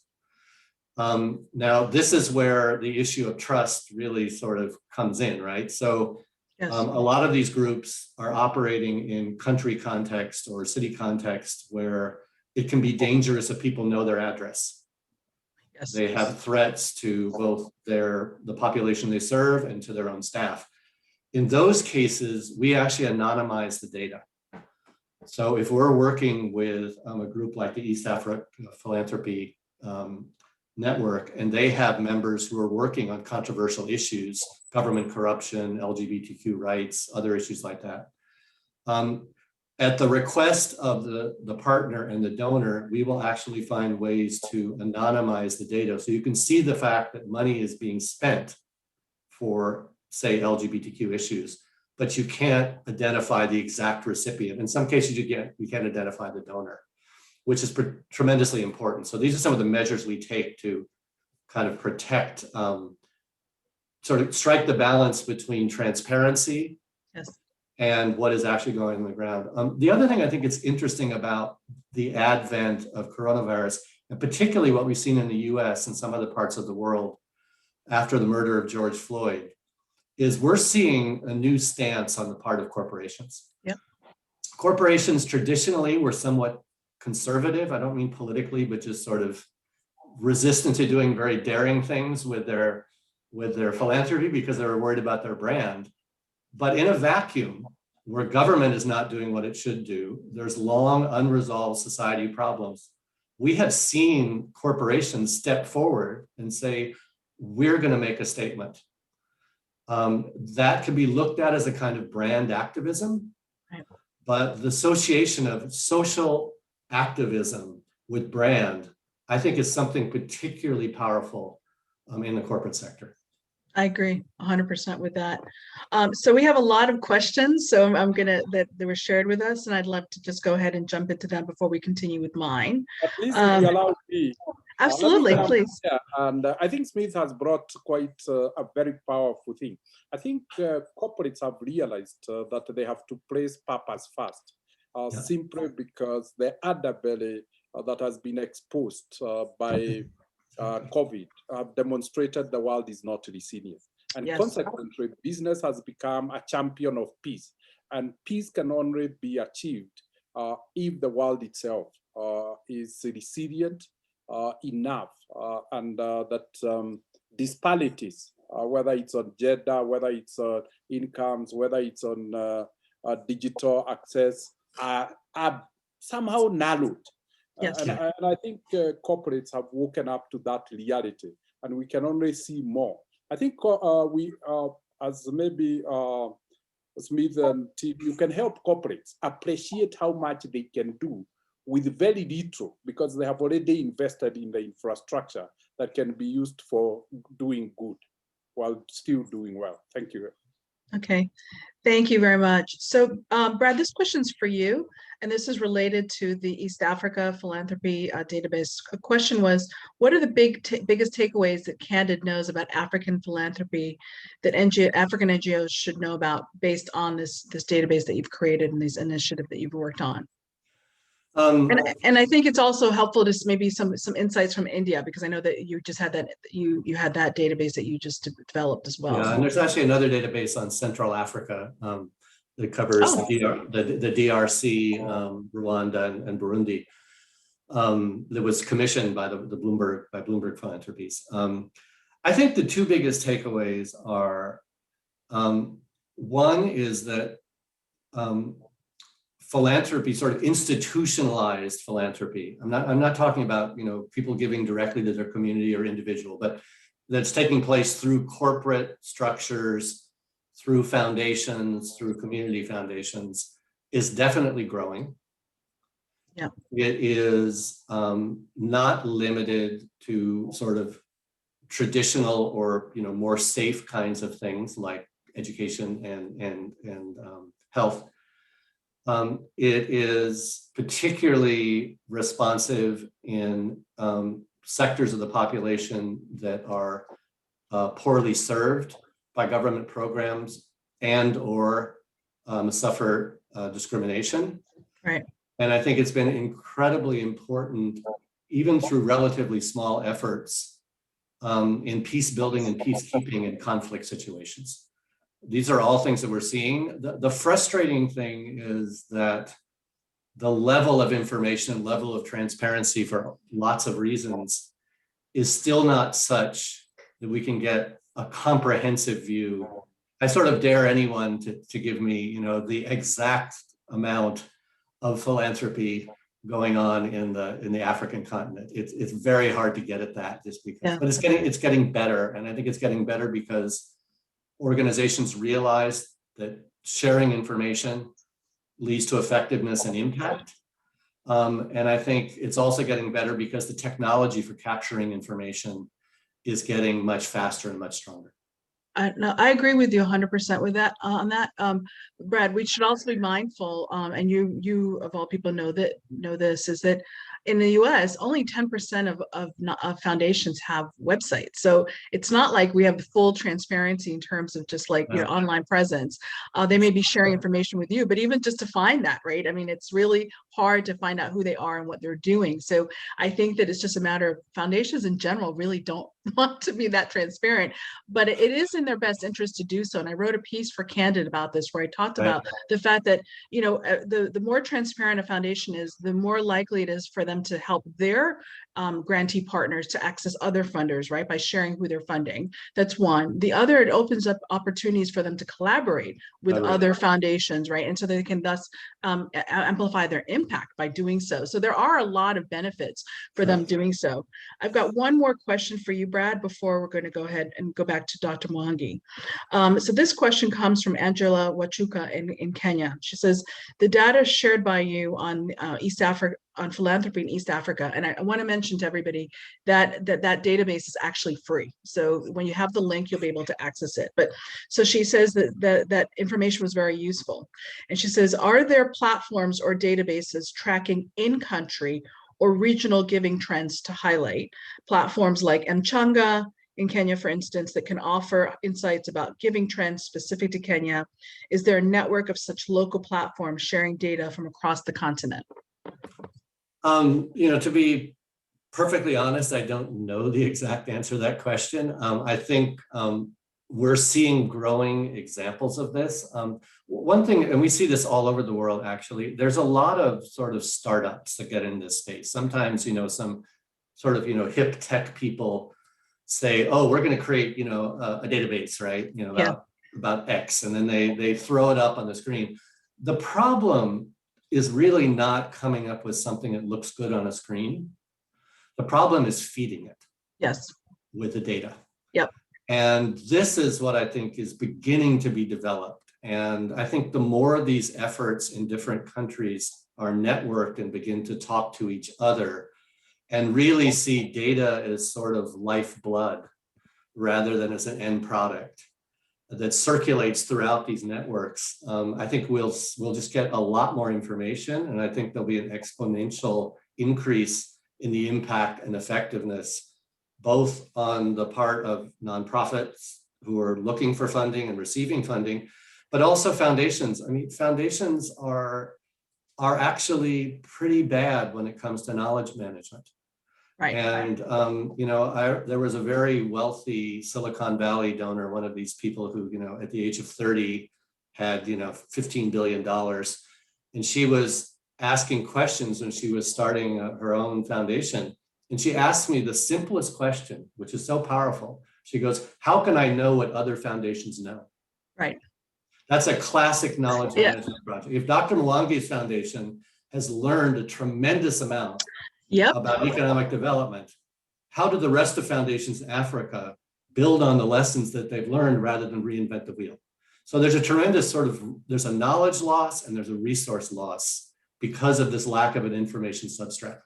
Now, this is where the issue of trust really sort of comes in, right? So yes. A lot of these groups are operating in country context or city context where it can be dangerous if people know their address. Yes. They have threats to both the population they serve and to their own staff. In those cases, we actually anonymize the data. So if we're working with a group like the East Africa Philanthropy Network, and they have members who are working on controversial issues, government corruption, LGBTQ rights, other issues like that, at the request of the partner and the donor, we will actually find ways to anonymize the data. So you can see the fact that money is being spent for, say, LGBTQ issues, but you can't identify the exact recipient. In some cases, you can't identify the donor, which is tremendously important. So these are some of the measures we take to kind of protect, sort of strike the balance between transparency yes. and what is actually going on the ground. The other thing I think is interesting about the advent of coronavirus, and particularly what we've seen in the US and some other parts of the world after the murder of George Floyd, is we're seeing a new stance on the part of corporations. Yep. Corporations traditionally were somewhat conservative. I don't mean politically, but just sort of resistant to doing very daring things with their philanthropy because they were worried about their brand. But in a vacuum, where government is not doing what it should do, there's long unresolved society problems. We have seen corporations step forward and say, we're going to make a statement. That can be looked at as a kind of brand activism, but the association of social activism with brand, I think, is something particularly powerful in the corporate sector. I agree 100% with that. So we have a lot of questions, so that they were shared with us, and I'd love to just go ahead and jump into them before we continue with mine. Please allow me. Absolutely, please. Yeah, and I think Smith has brought quite a very powerful thing. I think corporates have realized that they have to place purpose first, simply because the underbelly that has been exposed by COVID have demonstrated the world is not resilient. And yes. Consequently, business has become a champion of peace. And peace can only be achieved if the world itself is resilient enough, and that disparities, whether it's on gender, whether it's on incomes, whether it's on digital access, are somehow narrowed. Yes. And I think corporates have woken up to that reality, and we can only see more. I think as maybe Smith and team, you can help corporates appreciate how much they can do with very little, because they have already invested in the infrastructure that can be used for doing good while still doing well. Thank you. Okay, thank you very much. So, Brad, this question's for you, and this is related to the East Africa Philanthropy Database. The question was, what are the biggest takeaways that Candid knows about African philanthropy that African NGOs should know about based on this database that you've created and these initiative that you've worked on? And I think it's also helpful to maybe some insights from India, because I know that you just had that you had that database that you just developed as well. Yeah, and there's actually another database on Central Africa that covers the DRC, Rwanda, and Burundi. That was commissioned by Bloomberg Philanthropies. I think the two biggest takeaways are, one is that philanthropy, sort of institutionalized philanthropy. I'm not talking about, you know, people giving directly to their community or individual, but that's taking place through corporate structures, through foundations, through community foundations, is definitely growing. Yeah. It is not limited to sort of traditional or, you know, more safe kinds of things like education and health. It is particularly responsive in sectors of the population that are poorly served by government programs and or suffer discrimination. Right. And I think it's been incredibly important, even through relatively small efforts in peace building and peacekeeping in conflict situations. These are all things that we're seeing. The frustrating thing is that the level of information, level of transparency for lots of reasons is still not such that we can get a comprehensive view. I sort of dare anyone to give me, you know, the exact amount of philanthropy going on in the African continent. It's very hard to get at that, just because, but it's getting better. And I think it's getting better because organizations realize that sharing information leads to effectiveness and impact. And I think it's also getting better because the technology for capturing information is getting much faster and much stronger. No, I agree with you 100% with that on that. Brad, we should also be mindful, and you of all people know this, is that in the US, only 10% of foundations have websites. So it's not like we have the full transparency in terms of just like your online presence. They may be sharing information with you, but even just to find that, right? I mean, it's really hard to find out who they are and what they're doing. So I think that it's just a matter of foundations in general really don't want to be that transparent, but it is in their best interest to do so. And I wrote a piece for Candid about this, where I talked about the fact that, you know, the more transparent a foundation is, the more likely it is for them to help their grantee partners to access other funders, right, by sharing who they're funding. That's one. The other, it opens up opportunities for them to collaborate with other foundations, right, and so they can thus amplify their impact by doing so. So there are a lot of benefits for them doing so. I've got one more question for you, Brad, before we're going to go ahead and go back to Dr. Mwangi. So this question comes from Angela Wachuka in Kenya. She says, the data shared by you on East Africa, on philanthropy in East Africa, and I want to mention to everybody that database is actually free. So when you have the link, you'll be able to access it. But so she says that information was very useful. And she says, are there platforms or databases tracking in-country or regional giving trends to highlight? Platforms like Mchanga in Kenya, for instance, that can offer insights about giving trends specific to Kenya. Is there a network of such local platforms sharing data from across the continent? You know, to be perfectly honest, I don't know the exact answer to that question. I think we're seeing growing examples of this. One thing, and we see this all over the world, actually, there's a lot of sort of startups that get in this space. Sometimes, you know, some sort of, you know, hip tech people say, oh, we're going to create, you know, a database, right? You know, about X, and then they throw it up on the screen. The problem is really not coming up with something that looks good on a screen. The problem is feeding it with the data. And this is what I think is beginning to be developed. And I think the more of these efforts in different countries are networked and begin to talk to each other and really see data as sort of lifeblood rather than as an end product, that circulates throughout these networks, I think we'll just get a lot more information, and I think there'll be an exponential increase in the impact and effectiveness, both on the part of nonprofits who are looking for funding and receiving funding, but also foundations. I mean, foundations are actually pretty bad when it comes to knowledge management. Right. And, there was a very wealthy Silicon Valley donor, one of these people who, at the age of 30 had, $15 billion. And she was asking questions when she was starting her own foundation. And she asked me the simplest question, which is so powerful. She goes, how can I know what other foundations know? Right. That's a classic knowledge management project. If Dr. Mwangi's foundation has learned a tremendous amount about economic development, how do the rest of foundations in Africa build on the lessons that they've learned rather than reinvent the wheel? So there's a tremendous there's a knowledge loss and there's a resource loss because of this lack of an information substrate.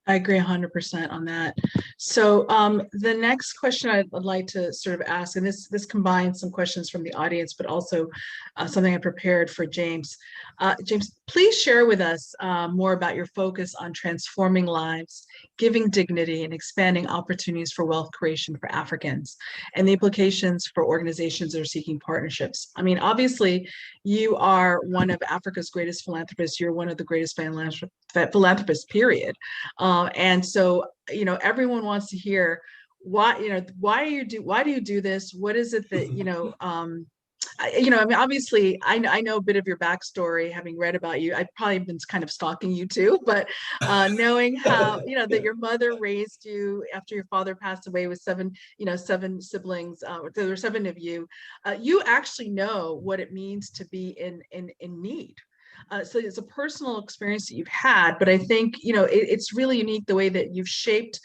I agree 100% on that. So the next question I'd like to sort of ask, and this combines some questions from the audience, but also something I prepared for James. James, please share with us more about your focus on transforming lives, giving dignity, and expanding opportunities for wealth creation for Africans, and the implications for organizations that are seeking partnerships. I mean, obviously, you are one of Africa's greatest philanthropists. You're one of the greatest philanthropists, period. And so, everyone wants to hear why do you do this? What is it that, I mean, obviously, I know a bit of your backstory, having read about you. I've probably been kind of stalking you too, but knowing how, that your mother raised you after your father passed away with seven siblings, there were 7 of you, you actually know what it means to be in need. So it's a personal experience that you've had, but I think, it's really unique the way that you've shaped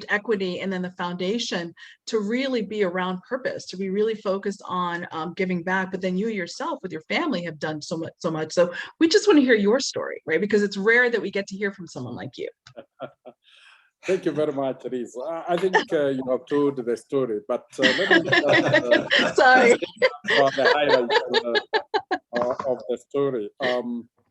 equity and then the foundation to really be around purpose, to be really focused on giving back. But then you yourself with your family have done so much. So we just want to hear your story, right? Because it's rare that we get to hear from someone like you. Thank you very much, Liz. I think you have told the story, but let me sorry. the highlights of the story.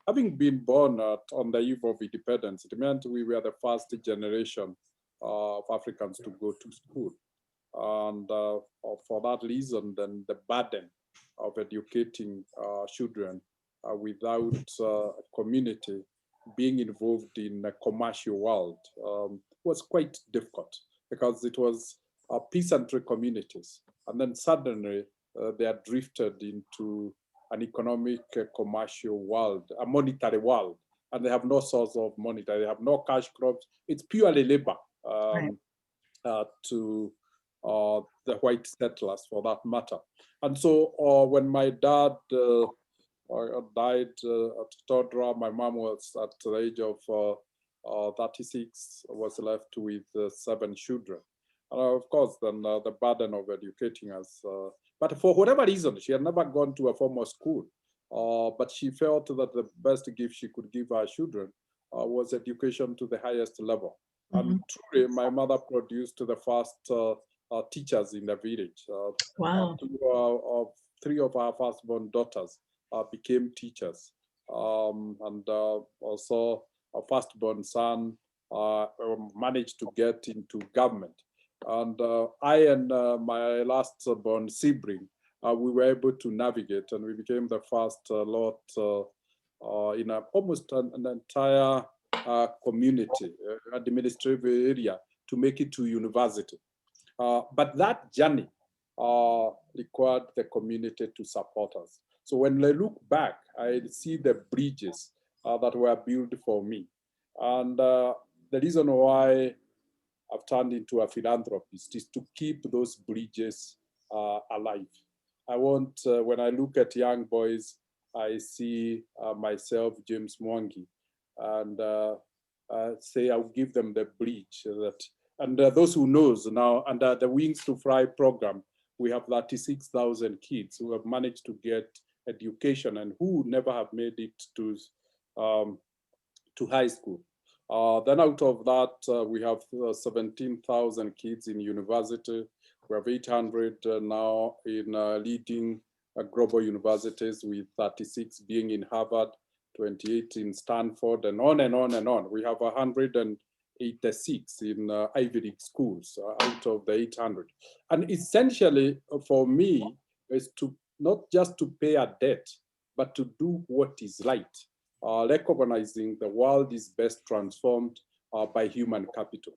Having been born on the eve of independence, it meant we were the first generation of Africans to go to school. And for that reason, then the burden of educating children without a community being involved in a commercial world was quite difficult, because it was peasantry communities. And then suddenly they are drifted into an economic, commercial world, a monetary world, and they have no source of money. They have no cash crops. It's purely labor to the white settlers, for that matter. And so when my dad died at Todra, my mom was at the age of 36, was left with 7 children. And of course, then the burden of educating us. But for whatever reason, she had never gone to a formal school. But she felt that the best gift she could give her children was education to the highest level. And truly, my mother produced the first teachers in the village. Wow. 3 of our firstborn daughters became teachers. And also our firstborn son managed to get into government. And I and my last born sibling, we were able to navigate, and we became the first lot in almost an entire community, administrative area, to make it to university. But that journey required the community to support us. So when I look back, I see the bridges that were built for me. And the reason why I've turned into a philanthropist is to keep those bridges alive. I want, when I look at young boys, I see myself, James Mwangi, and say I'll give them the bridge. And those who knows now, under the Wings to Fly program, we have 36,000 kids who have managed to get education and who never have made it to high school. Then out of that, we have 17,000 kids in university, We have 800 now in leading global universities, with 36 being in Harvard, 28 in Stanford, and on and on and on. We have 186 in Ivy League schools out of the 800. And essentially, for me, is to not just to pay a debt, but to do what is right, recognizing the world is best transformed by human capital.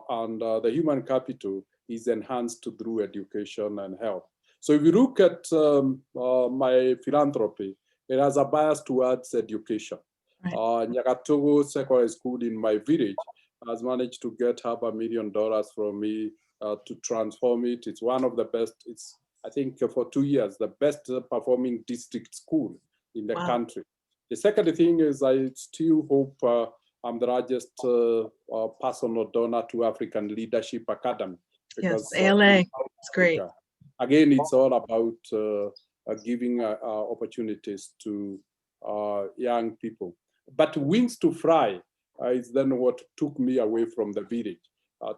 And the human capital is enhanced through education and health. So if you look at my philanthropy, it has a bias towards education. Right. Nyagatogo Secondary School in my village has managed to get $500,000 from me to transform it. It's one of the best, it's, I think for 2 years, the best performing district school in the country. The second thing is I still hope I'm the largest personal donor to African Leadership Academy. Because, yes, ALA, it's great. Again, it's all about giving opportunities to young people. But Wings to Fly is then what took me away from the village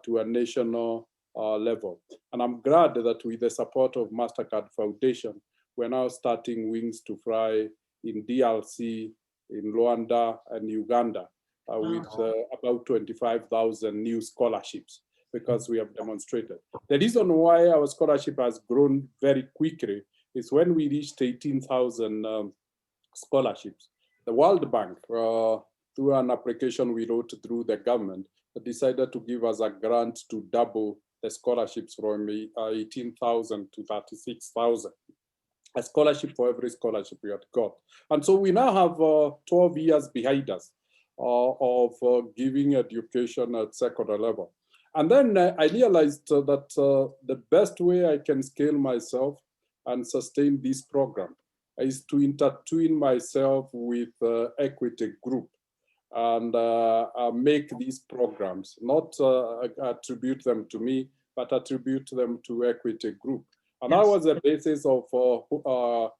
to a national level. And I'm glad that with the support of MasterCard Foundation, we're now starting Wings to Fly in DRC, in Rwanda, and Uganda, with about 25,000 new scholarships, because we have demonstrated. The reason why our scholarship has grown very quickly is when we reached 18,000 scholarships, the World Bank, through an application we wrote through the government, decided to give us a grant to double the scholarships from 18,000 to 36,000. A scholarship for every scholarship we had got. And so we now have 12 years behind us of giving education at secondary level. And then I realized that the best way I can scale myself and sustain this program is to intertwine myself with Equity Group and make these programs, not attribute them to me, but attribute them to Equity Group. And that was the basis of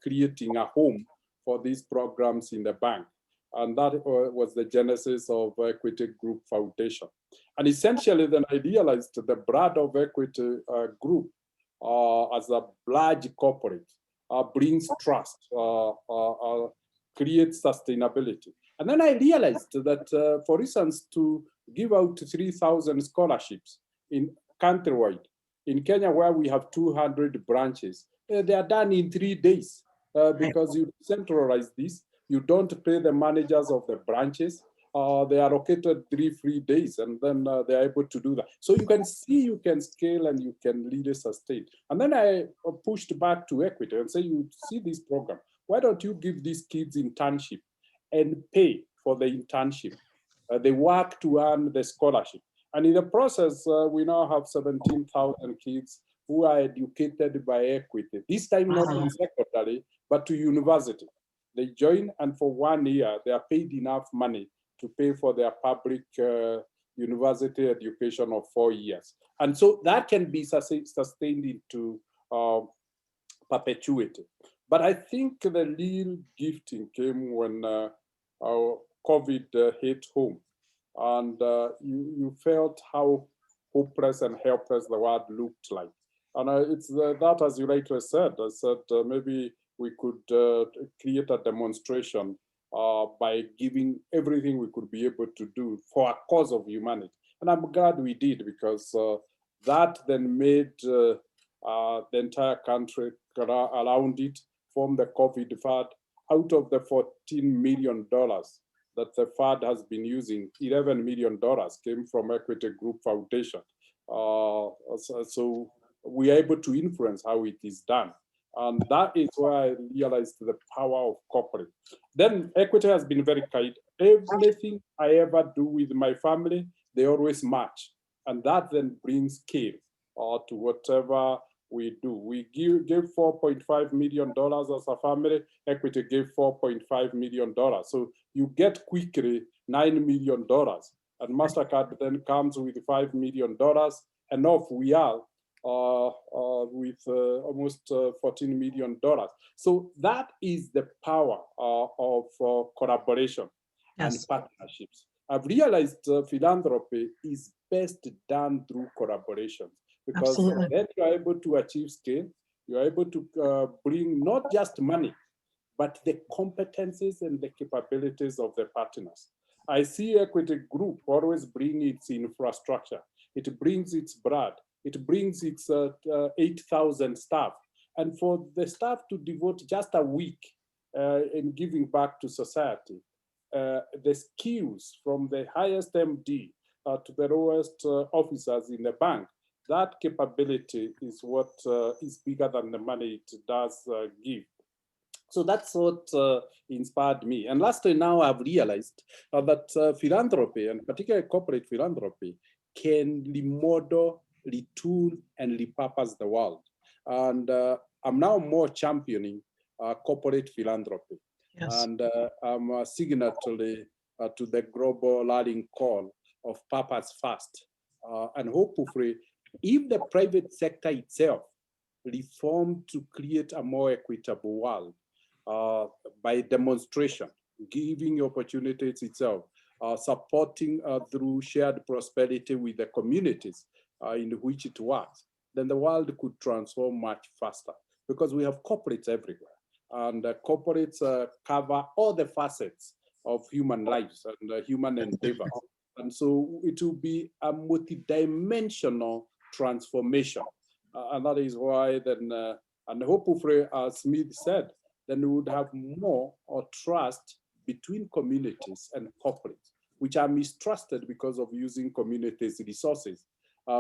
creating a home for these programs in the bank. And that was the genesis of Equity Group Foundation. And essentially, then I realized the brand of Equity Group as a large corporate brings trust, creates sustainability. And then I realized that, for instance, to give out 3,000 scholarships in countrywide, in Kenya, where we have 200 branches, they are done in 3 days because you centralize this. You don't pay the managers of the branches. They are located 3 free days, and then they are able to do that. So you can see you can scale and you can really sustain. And then I pushed back to Equity and say, you see this program, why don't you give these kids internship and pay for the internship? They work to earn the scholarship. And in the process, we now have 17,000 kids who are educated by Equity, this time not in secondary, but to university. They join, and for 1 year, they are paid enough money to pay for their public university education of 4 years. And so that can be sustained into perpetuity. But I think the real gifting came when COVID hit home. And you felt how hopeless and helpless the world looked like. And it's that, as you rightly said, I said maybe we could create a demonstration by giving everything we could be able to do for a cause of humanity. And I'm glad we did, because that then made the entire country around it form the COVID fund. Out of the $14 million that the fund has been using, $11 million came from Equity Group Foundation. So we are able to influence how it is done. And that is why I realized the power of corporate. Then Equity has been very kind. Everything I ever do with my family, they always match. And that then brings scale to whatever we do. We gave $4.5 million as a family. Equity gave $4.5 million. So you get quickly $9 million. And MasterCard then comes with $5 million. And off we are with almost $14 million. So that is the power of collaboration and partnerships. I've realized philanthropy is best done through collaboration, because Absolutely. then you are able to achieve scale. You are able to bring not just money, but the competencies and the capabilities of the partners. I see Equity Group always bring its infrastructure. It brings its brand. It brings its 8,000 staff. And for the staff to devote just a week in giving back to society, the skills from the highest MD to the lowest officers in the bank, that capability is what is bigger than the money it does give. So that's what inspired me. And lastly, now I've realized that philanthropy, and particularly corporate philanthropy, can remodel, retool, and repurpose the world. And I'm now more championing corporate philanthropy. Yes. And I'm a signatory to the global rallying call of Purpose First. And hopefully, if the private sector itself reformed to create a more equitable world, by demonstration, giving opportunities itself, supporting through shared prosperity with the communities in which it works, then the world could transform much faster, because we have corporates everywhere. And corporates cover all the facets of human lives and human endeavors. And so it will be a multidimensional transformation. And that is why then, and hopefully, as Smith said, then we would have more trust between communities and corporates, which are mistrusted because of using communities' resources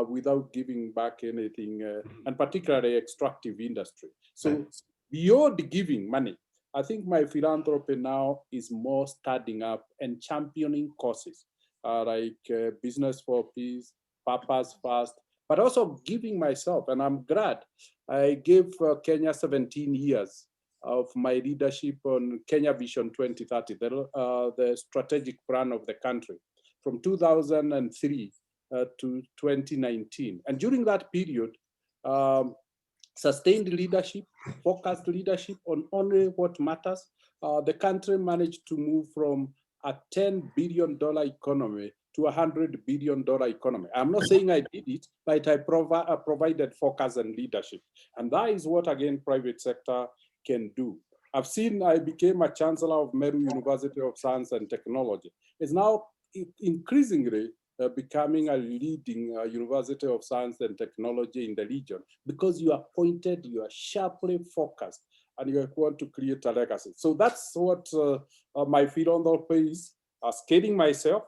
without giving back anything, and particularly extractive industry. So beyond giving money, I think my philanthropy now is more starting up and championing causes like Business for Peace, Purpose First, but also giving myself. And I'm glad I gave Kenya 17 years of my leadership on Kenya Vision 2030, the strategic plan of the country from 2003 to 2019. And during that period, sustained leadership, focused leadership on only what matters, the country managed to move from a $10 billion economy to a $100 billion economy. I'm not saying I did it, but I provided focus and leadership. And that is what, again, private sector can do. I became a chancellor of Meru University of Science and Technology. It's now increasingly becoming a leading University of Science and Technology in the region, because you are pointed, you are sharply focused, and you want to create a legacy. So that's what my philanthropy is, scaling myself,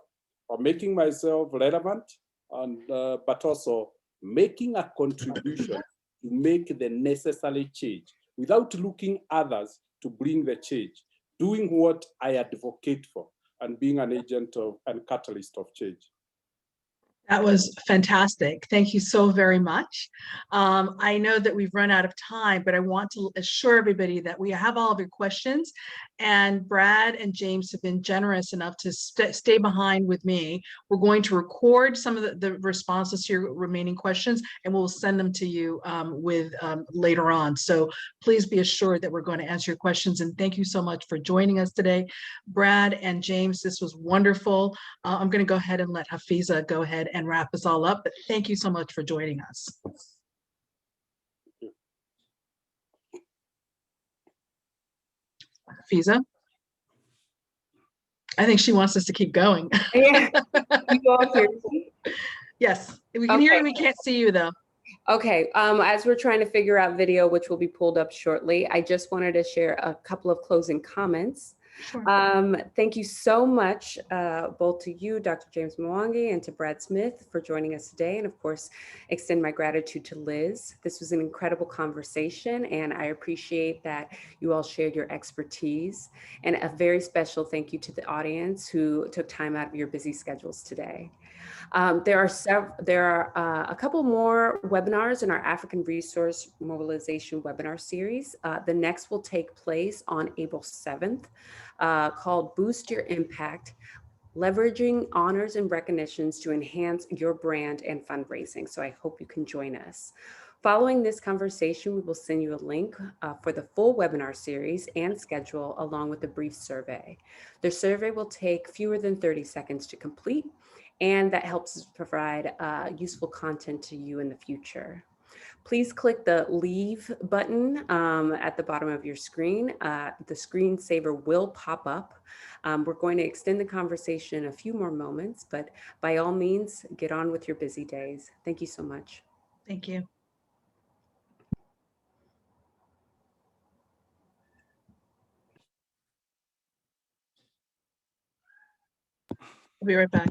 or making myself relevant, and but also making a contribution to make the necessary change without looking others to bring the change, doing what I advocate for, and being an agent of and catalyst of change. That was fantastic. Thank you so very much. I know that we've run out of time, but I want to assure everybody that we have all of your questions, and Brad and James have been generous enough to stay behind with me. We're going to record some of the responses to your remaining questions, and we'll send them to you later on. So please be assured that we're going to answer your questions, and thank you so much for joining us today. Brad and James, this was wonderful. I'm going to go ahead and let Hafiza go ahead and wrap us all up, but thank you so much for joining us. Hafiza? I think she wants us to keep going. Yeah. You all hear me? Yes, we can hear you, we can't see you though. Okay, as we're trying to figure out video, which will be pulled up shortly, I just wanted to share a couple of closing comments. Sure. Thank you so much, both to you, Dr. James Mwangi, and to Brad Smith for joining us today. And of course, extend my gratitude to Liz. This was an incredible conversation, and I appreciate that you all shared your expertise. And a very special thank you to the audience who took time out of your busy schedules today. There are a couple more webinars in our African Resource Mobilization webinar series. The next will take place on April 7th, called Boost Your Impact, Leveraging Honors and Recognitions to Enhance Your Brand and Fundraising. So I hope you can join us. Following this conversation, we will send you a link for the full webinar series and schedule, along with a brief survey. The survey will take fewer than 30 seconds to complete, and that helps provide useful content to you in the future. Please click the leave button at the bottom of your screen. The screensaver will pop up. We're going to extend the conversation a few more moments, but by all means, get on with your busy days. Thank you so much. Thank you. I'll be right back.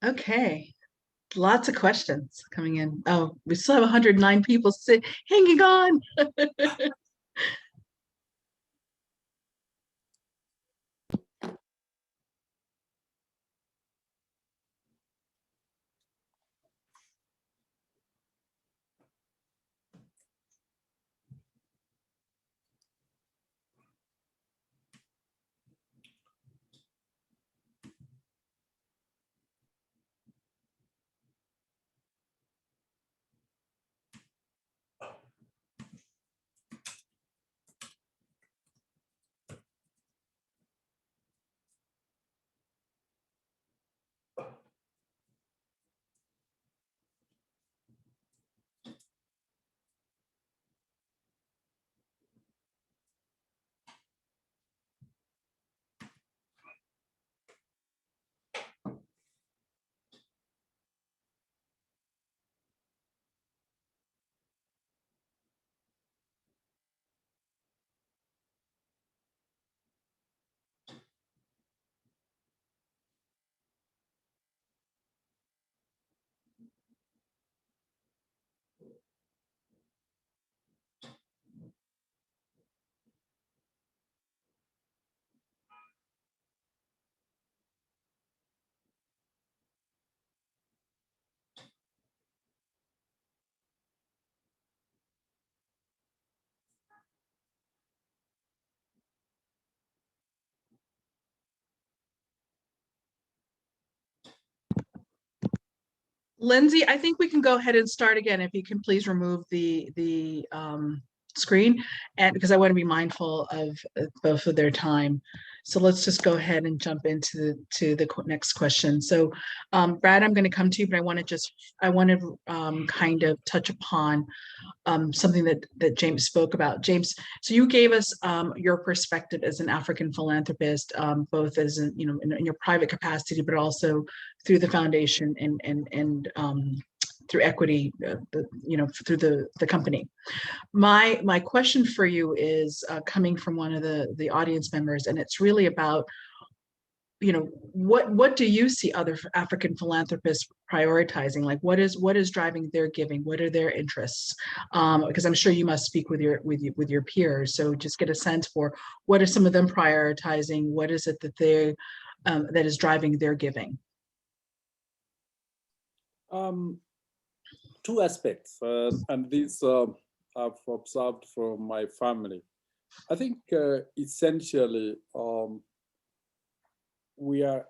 Okay, lots of questions coming in. Oh, we still have 109 people hanging on. Lindsay, I think we can go ahead and start again. If you can please remove the screen, and because I want to be mindful of both of their time. So let's just go ahead and jump into the next question. So Brad, I'm going to come to you, but I want to kind of touch upon something that James spoke about. James, so you gave us your perspective as an African philanthropist, both as in your private capacity, but also through the foundation and through equity, through the company. My question for you is coming from one of the audience members, and it's really about, what do you see other African philanthropists prioritizing? Like, what is driving their giving? What are their interests? Because I'm sure you must speak with your peers. So just get a sense for what are some of them prioritizing? What is it that that is driving their giving? Two aspects, and these I've observed from my family. I think essentially we are,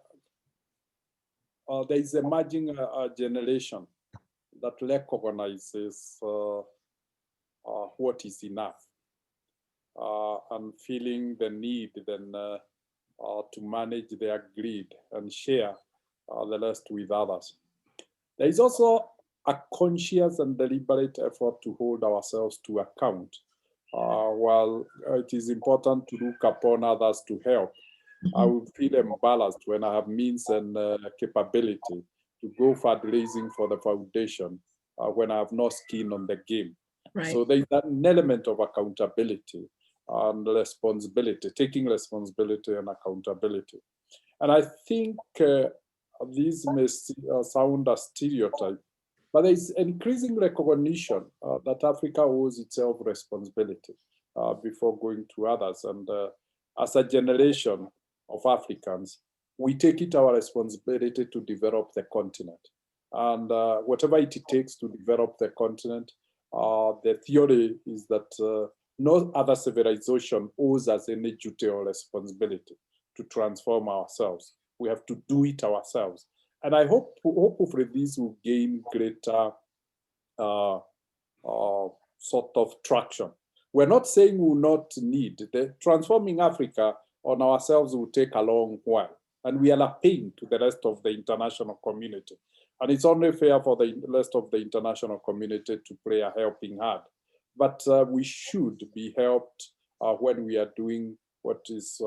there is emerging a generation that recognizes what is enough and feeling the need then to manage their greed and share the rest with others. There is also a conscious and deliberate effort to hold ourselves to account. While it is important to look upon others to help, I will feel embarrassed when I have means and capability to go fundraising for the foundation when I have no skin on the game. Right. So there is an element of accountability and responsibility, taking responsibility and accountability. And I think these may sound a stereotype, but there is increasing recognition that Africa owes itself responsibility before going to others. And as a generation of Africans, we take it our responsibility to develop the continent. And whatever it takes to develop the continent, the theory is that no other civilization owes us any duty or responsibility to transform ourselves. We have to do it ourselves. And I hope, hopefully, this will gain greater sort of traction. We're not saying we will not need the transforming Africa on ourselves will take a long while, and we are a pain to the rest of the international community. And it's only fair for the rest of the international community to play a helping hand. But we should be helped when we are doing what is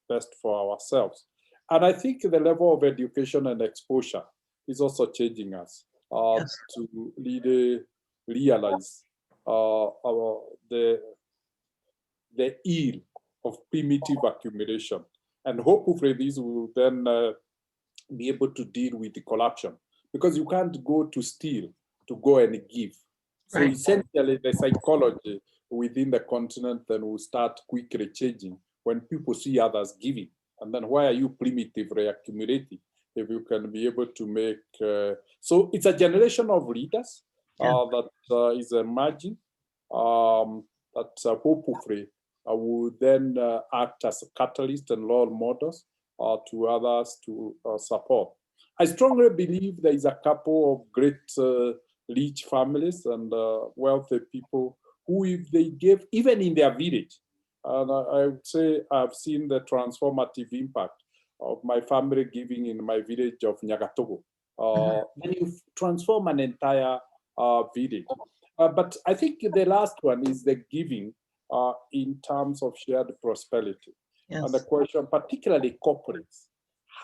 best for ourselves. And I think the level of education and exposure is also changing us Yes. to really realize the ill of primitive accumulation. And hopefully this will then be able to deal with the corruption, because you can't go to steal to go and give. So Right. essentially the psychology within the continent then will start quickly changing when people see others giving. And then why are you primitively accumulating if you can be able to make, so it's a generation of leaders that is emerging, that hopefully will then act as a catalyst and role models to others to support. I strongly believe there is a couple of great rich families and wealthy people who, if they give, even in their village, and I would say I've seen the transformative impact of my family giving in my village of Nyagatogo. Then you transform an entire village. But I think the last one is the giving in terms of shared prosperity. Yes. And the question, particularly corporates,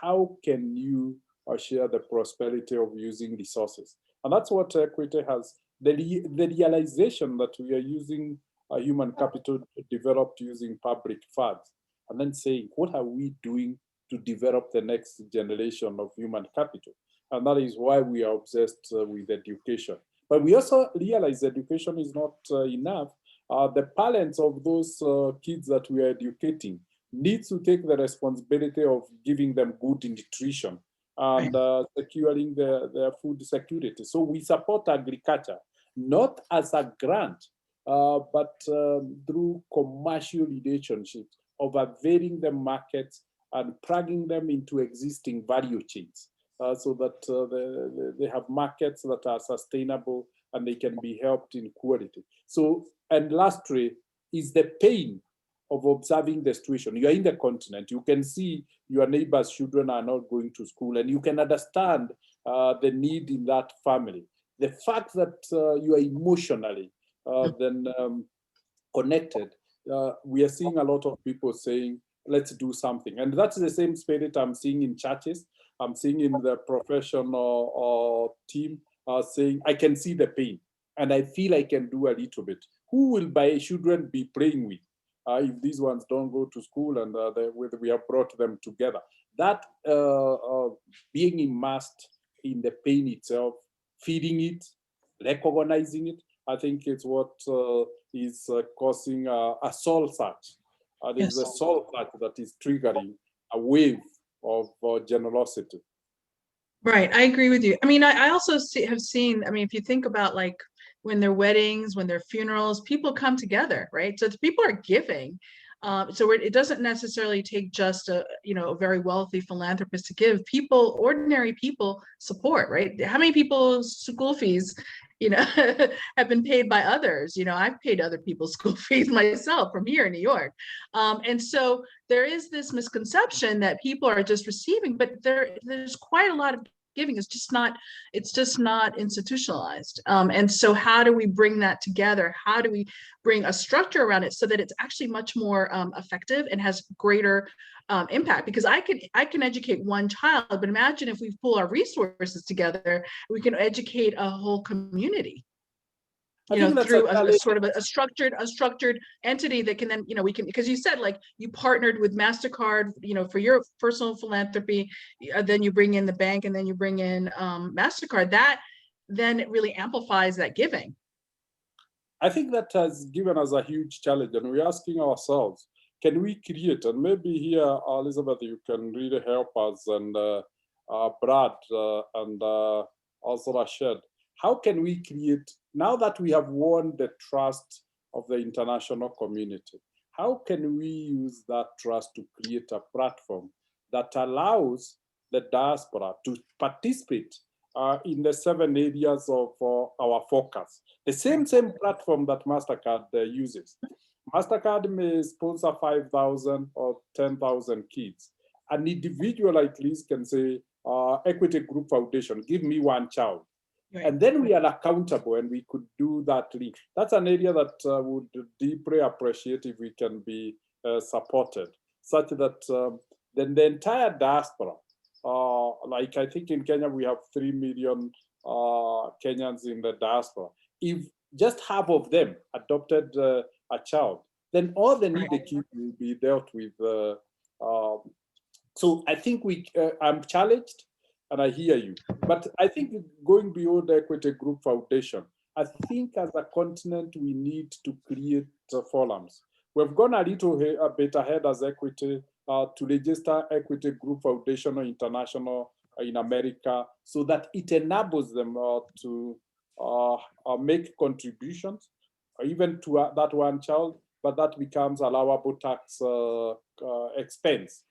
how can you share the prosperity of using resources? And that's what equity has, the realization that we are using human capital developed using public funds, and then saying, what are we doing to develop the next generation of human capital? And that is why we are obsessed with education. But we also realize education is not enough. The parents of those kids that we are educating need to take the responsibility of giving them good nutrition and securing their food security. So we support agriculture, not as a grant, but through commercial relationships of availing the markets and plugging them into existing value chains so that they have markets that are sustainable and they can be helped in quality. So, and lastly, is the pain of observing the situation. You are in the continent, you can see your neighbors' children are not going to school, and you can understand the need in that family. The fact that you are emotionally then connected, we are seeing a lot of people saying, let's do something. And that's the same spirit I'm seeing in churches. I'm seeing in the professional team saying, I can see the pain and I feel I can do a little bit. Who will my children be playing with if these ones don't go to school and we have brought them together? That being immersed in the pain itself, feeding it, recognizing it, I think it's what is causing a soul search. And it's the soul search that is triggering a wave of generosity. Right, I agree with you. I mean, I also have seen, I mean, if you think about like when their weddings, when their funerals, people come together, right? So if people are giving. It doesn't necessarily take just a very wealthy philanthropist to give. People, ordinary people, support, right? How many people's school fees, have been paid by others? I've paid other people's school fees myself from here in New York, and so there is this misconception that people are just receiving, but there's quite a lot of giving. It's just not institutionalized. And so how do we bring that together? How do we bring a structure around it so that it's actually much more effective and has greater impact? Because I can educate one child, but imagine if we pull our resources together, we can educate a whole community. Through a sort of a structured entity that can then, we can, because you said like you partnered with MasterCard, for your personal philanthropy, then you bring in the bank, and then you bring in MasterCard. That then it really amplifies that giving. I think that has given us a huge challenge, and we're asking ourselves, can we create, and maybe here, Elizabeth, you can really help us, and Brad, and also Rashid, how can we create, now that we have won the trust of the international community, how can we use that trust to create a platform that allows the diaspora to participate in the 7 areas of our focus? The same platform that MasterCard uses. MasterCard may sponsor 5,000 or 10,000 kids. An individual at least can say, Equity Group Foundation, give me 1 child. Right. And then we are accountable, and we could do that link. That's an area that would deeply appreciate if we can be supported, such that then the entire diaspora, like I think in Kenya, we have 3 million Kenyans in the diaspora. If just half of them adopted a child, then all the needy kids will be dealt with. So I think I'm challenged, and I hear you. But I think going beyond the Equity Group Foundation, I think as a continent, we need to create forums. We've gone a bit ahead as Equity to register Equity Group Foundation International in America, so that it enables them to make contributions, even to that 1 child, but that becomes allowable tax expense.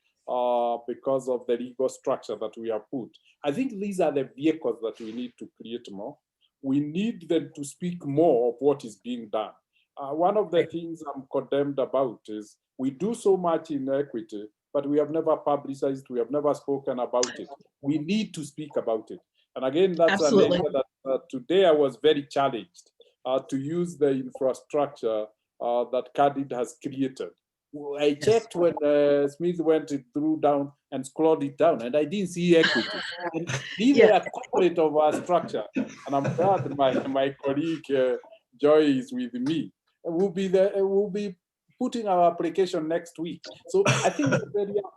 Because of the legal structure that we have put. I think these are the vehicles that we need to create more. We need them to speak more of what is being done. One of the things I'm condemned about is we do so much in equity, but we have never publicized, we have never spoken about it. We need to speak about it. And again, that's an area that today I was very challenged to use the infrastructure that Candid has created. I checked when Smith went through down and scrolled it down, and I didn't see equity. And these are a component of our structure, and I'm glad my colleague Joy is with me. We'll be putting our application next week. So I think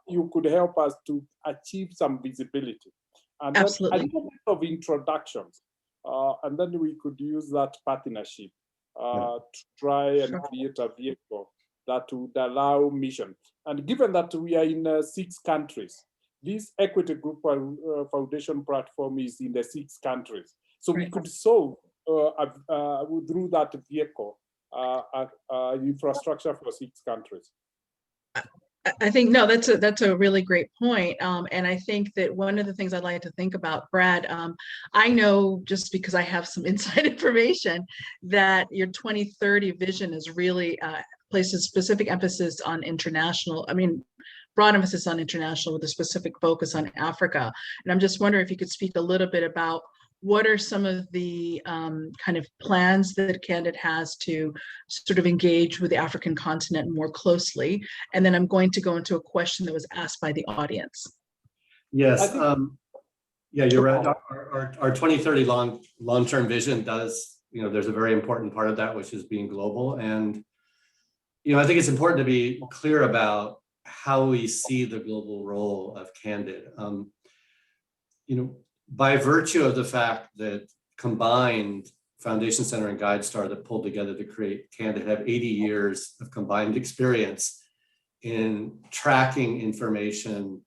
you could help us to achieve some visibility, and then a little bit of introductions, and then we could use that partnership to try and create a vehicle that would allow mission. And given that we are in 6 countries, this Equity Group Foundation platform is in the 6 countries. So we could solve through that vehicle infrastructure for 6 countries. I think, no, that's a really great point. And I think that one of the things I'd like to think about, Brad, I know just because I have some inside information that your 2030 vision is really places specific emphasis on international, broad emphasis on international with a specific focus on Africa. And I'm just wondering if you could speak a little bit about what are some of the kind of plans that Candid has to sort of engage with the African continent more closely. And then I'm going to go into a question that was asked by the audience. Yes, yeah, you're right. Our 2030 long-term vision does, there's a very important part of that, which is being global. And I think it's important to be clear about how we see the global role of Candid. By virtue of the fact that combined Foundation Center and GuideStar that pulled together to create Candid have 80 years of combined experience in tracking information,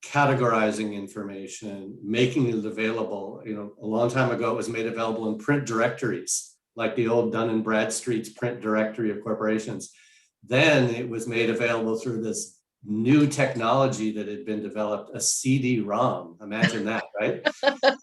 categorizing information, making it available. You know, a long time ago, it was made available in print directories, like the old Dun and Bradstreet's print directory of corporations. Then it was made available through this new technology that had been developed, a CD-ROM. Imagine that, right?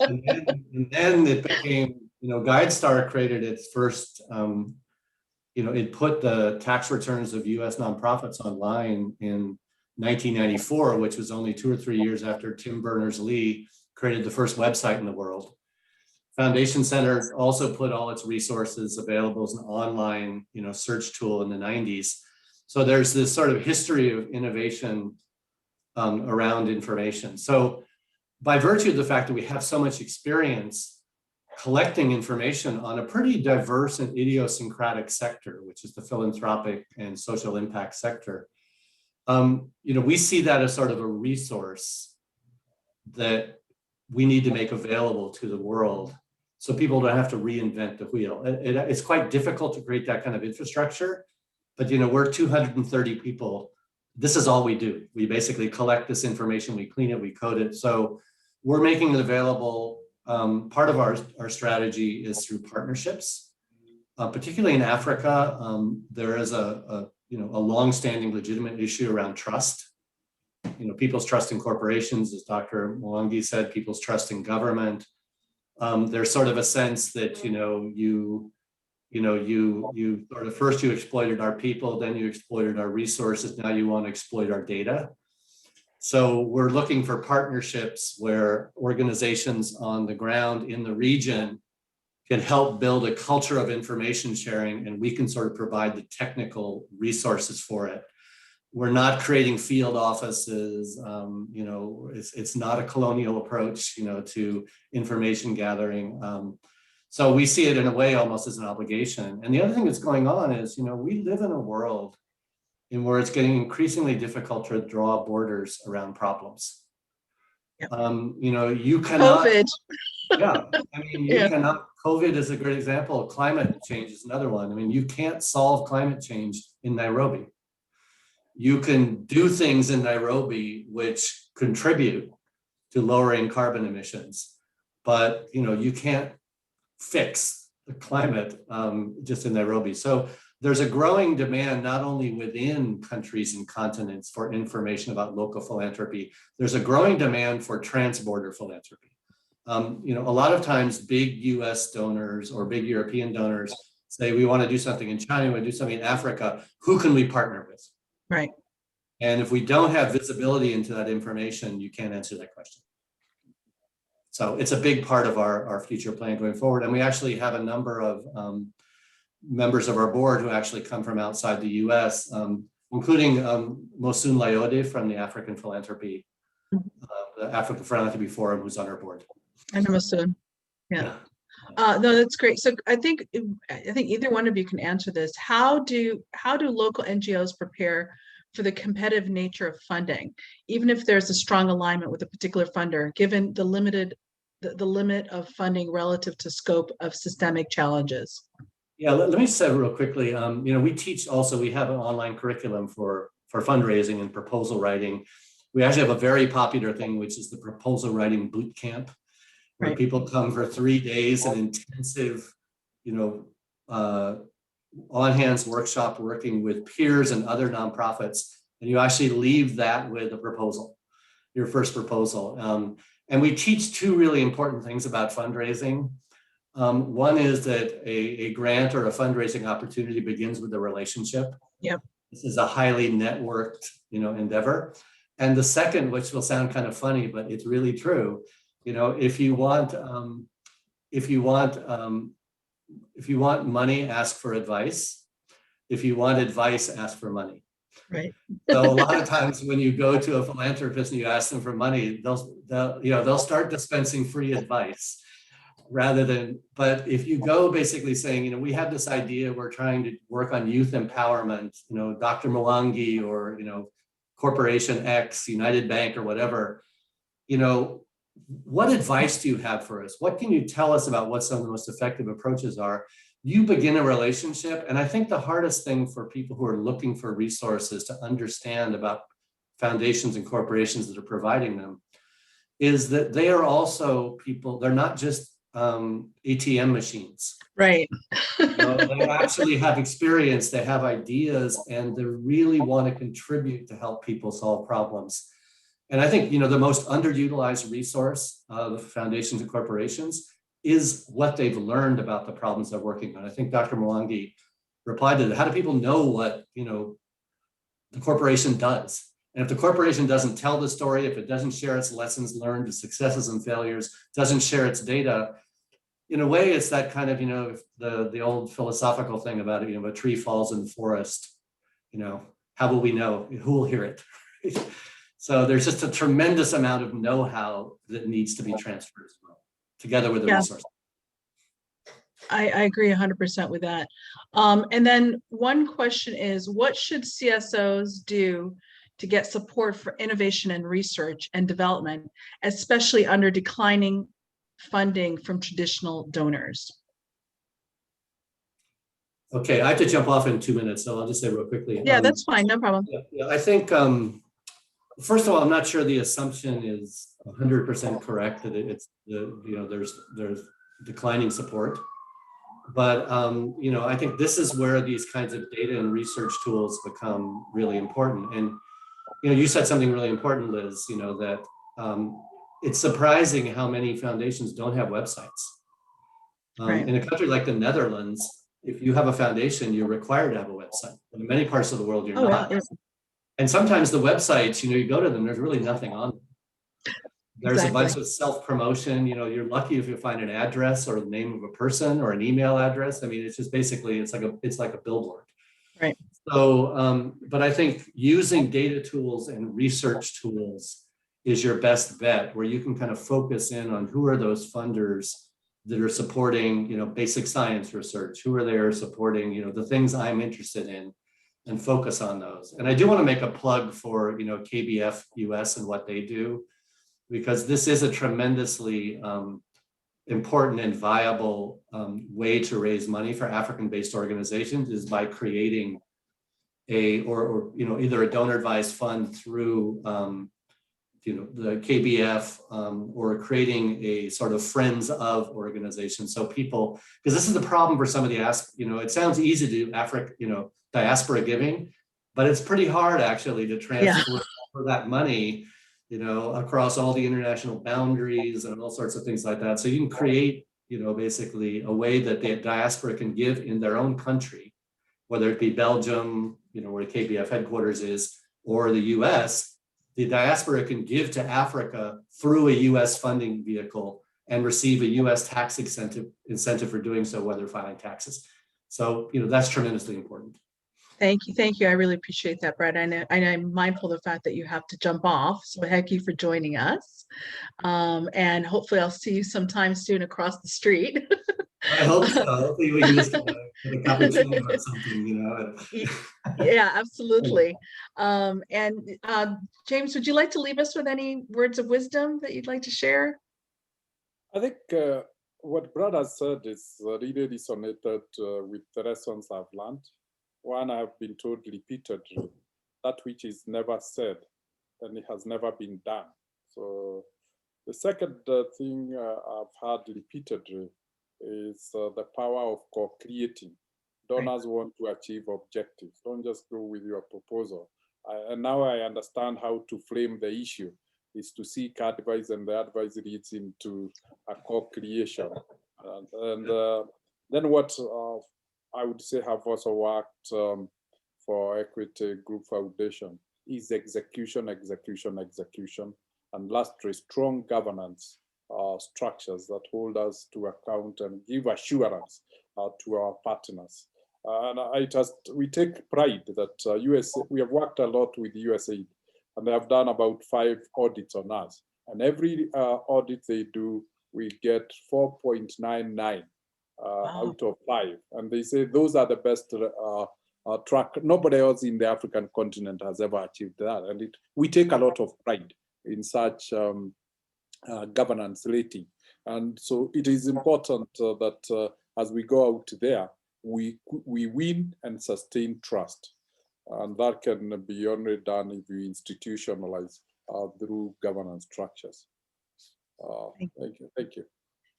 and then it became, you know, GuideStar created its first, you know, it put the tax returns of US nonprofits online in 1994, which was only 2 or 3 years after Tim Berners-Lee created the first website in the world. Foundation Center also put all its resources available as an online, you know, search tool in the 90s. So there's this sort of history of innovation around information. So by virtue of the fact that we have so much experience collecting information on a pretty diverse and idiosyncratic sector, which is the philanthropic and social impact sector, you know, we see that as sort of a resource that we need to make available to the world so people don't have to reinvent the wheel. It's quite difficult to create that kind of infrastructure, but, you know, we're 230 people. This is all we do. We basically collect this information, we clean it, we code it. So we're making it available. Part of our strategy is through partnerships, particularly in Africa. There is a long-standing legitimate issue around trust. You know, people's trust in corporations, as Dr. Mwangi said, people's trust in government. There's sort of a sense that, you sort of first you exploited our people, then you exploited our resources, now you want to exploit our data. So we're looking for partnerships where organizations on the ground in the region can help build a culture of information sharing, and we can sort of provide the technical resources for it. We're not creating field offices. It's not a colonial approach, to information gathering. So we see it in a way almost as an obligation. And the other thing that's going on is, we live in a world in where it's getting increasingly difficult to draw borders around problems. Yep. You cannot. COVID. Yeah, you cannot. COVID is a great example. Climate change is another one. You can't solve climate change in Nairobi. You can do things in Nairobi which contribute to lowering carbon emissions, but you can't fix the climate just in Nairobi. So there's a growing demand not only within countries and continents for information about local philanthropy. There's a growing demand for trans-border philanthropy. A lot of times big US donors or big European donors say, we want to do something in China, we want to do something in Africa. Who can we partner with? Right. And if we don't have visibility into that information, you can't answer that question. So it's a big part of our future plan going forward. And we actually have a number of members of our board who actually come from outside the US, including Mosun Layode from the African Philanthropy, the African Philanthropy Forum, who's on our board. I know Mosun. Yeah. No, that's great. So I think either one of you can answer this. How do local NGOs prepare for the competitive nature of funding, even if there's a strong alignment with a particular funder, given the limit of funding relative to scope of systemic challenges? Yeah, let me say real quickly. We teach also. We have an online curriculum for fundraising and proposal writing. We actually have a very popular thing, which is the proposal writing boot camp, where people come for 3 days, an intensive, on-hands workshop working with peers and other nonprofits, and you actually leave that with a proposal, your first proposal. And we teach two really important things about fundraising. One is that a grant or a fundraising opportunity begins with a relationship. Yep. This is a highly networked, endeavor. And the second, which will sound kind of funny, but it's really true, if you want money, ask for advice. If you want advice, ask for money. Right. So a lot of times when you go to a philanthropist and you ask them for money, they'll start dispensing free advice rather than. But if you go basically saying, we have this idea, we're trying to work on youth empowerment, Dr. Mwangi or Corporation X, United Bank or whatever, what advice do you have for us? What can you tell us about what some of the most effective approaches are? You begin a relationship. And I think the hardest thing for people who are looking for resources to understand about foundations and corporations that are providing them, is that they are also people, they're not just ATM machines. Right. They actually have experience, they have ideas, and they really want to contribute to help people solve problems. And I think, the most underutilized resource of foundations and corporations is what they've learned about the problems they're working on. I think Dr. Mwangi replied to that. How do people know what, the corporation does? And if the corporation doesn't tell the story, if it doesn't share its lessons learned, its successes and failures, doesn't share its data, in a way, it's that kind of, the old philosophical thing about it, a tree falls in the forest, how will we know? Who will hear it? So there's just a tremendous amount of know-how that needs to be transferred as well, together with the resources. I agree 100% with that. And then one question is, what should CSOs do to get support for innovation and research and development, especially under declining funding from traditional donors? Okay, I have to jump off in 2 minutes, so I'll just say real quickly. Yeah, that's fine, no problem. Yeah, I think, first of all, I'm not sure the assumption is 100% correct that it's there's declining support. But I think this is where these kinds of data and research tools become really important. And you said something really important, Liz. That it's surprising how many foundations don't have websites. Right. In a country like the Netherlands, if you have a foundation, you're required to have a website. But in many parts of the world, you're not. Yeah. And sometimes the websites, you go to them, there's really nothing on them. There's a bunch of self-promotion. You're lucky if you find an address or the name of a person or an email address. I mean, it's just basically, it's like a billboard. Right. So, but I think using data tools and research tools is your best bet, where you can kind of focus in on who are those funders that are supporting, basic science research, who are there supporting, the things I'm interested in, and focus on those. And I do want to make a plug for, KBF US and what they do, because this is a tremendously important and viable way to raise money for African-based organizations, is by creating either a donor advised fund through the KBF, or creating a sort of friends of organization. So people, because this is the problem for some of the it sounds easy to do diaspora giving, but it's pretty hard actually to transfer that money across all the international boundaries and all sorts of things like that. So you can create, basically a way that the diaspora can give in their own country, whether it be Belgium, where the KBF headquarters is, or the US. The diaspora can give to Africa through a US funding vehicle and receive a US tax incentive for doing so, whether filing taxes. So, that's tremendously important. Thank you. I really appreciate that, Brad. I'm mindful of the fact that you have to jump off. So thank you for joining us. And hopefully I'll see you sometime soon across the street. I hope so. Hopefully we can just get a cappuccino or something, Yeah, absolutely. And James, would you like to leave us with any words of wisdom that you'd like to share? I think what Brad has said is really resonated with the lessons I've learned. One, I have been told repeatedly, that which is never said, and it has never been done. So the second thing I've heard repeatedly is the power of co-creating. Donors want to achieve objectives. Don't just go with your proposal. And now I understand how to frame the issue, is to seek advice, and the advice leads into a co-creation. And then what I would say have also worked for Equity Group Foundation is execution. And lastly, strong governance structures that hold us to account and give assurance to our partners. We take pride that we have worked a lot with USAID, and they have done about 5 audits on us. And every audit they do, we get 4.99 out of 5. And they say those are the best track. Nobody else in the African continent has ever achieved that. And we take a lot of pride in such governance rating. And so it is important that as we go out there, we win and sustain trust. And that can be only done if you institutionalize through governance structures. Thank you. Thank you.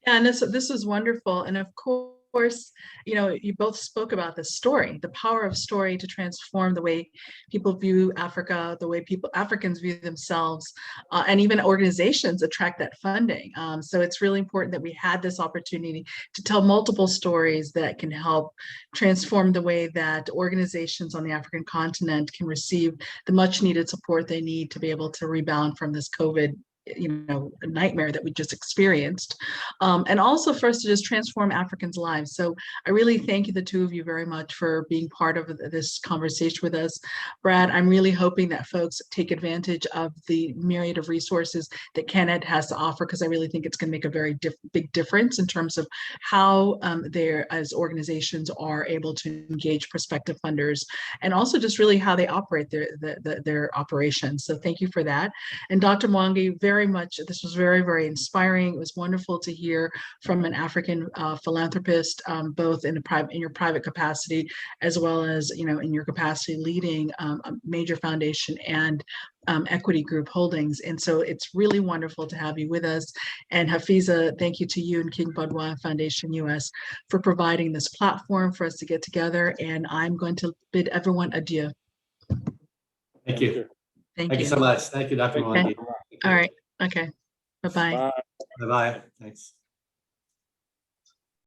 Yeah, and this is wonderful. And of course, you know, you both spoke about the story, the power of story to transform the way people view Africa, the way Africans view themselves, and even organizations attract that funding. So it's really important that we had this opportunity to tell multiple stories that can help transform the way that organizations on the African continent can receive the much needed support they need to be able to rebound from this COVID nightmare that we just experienced, and also for us to just transform Africans' lives. So I really thank you, the two of you, very much for being part of this conversation with us. Brad, I'm really hoping that folks take advantage of the myriad of resources that Candid has to offer, because I really think it's going to make a very big difference in terms of how as organizations are able to engage prospective funders, and also just really how they operate their operations. So thank you for that. And Dr. Mwangi, very much, this was very, very inspiring. It was wonderful to hear from an African philanthropist, both in your private capacity, as well as, in your capacity leading a major foundation and equity group holdings. And so it's really wonderful to have you with us. And Hafiza, thank you to you and King Baudouin Foundation US for providing this platform for us to get together. And I'm going to bid everyone adieu. Thank you. Thank you so much. Thank you, Dr. Mwangi. All right. Okay. Bye-bye. Bye. Bye-bye. Thanks.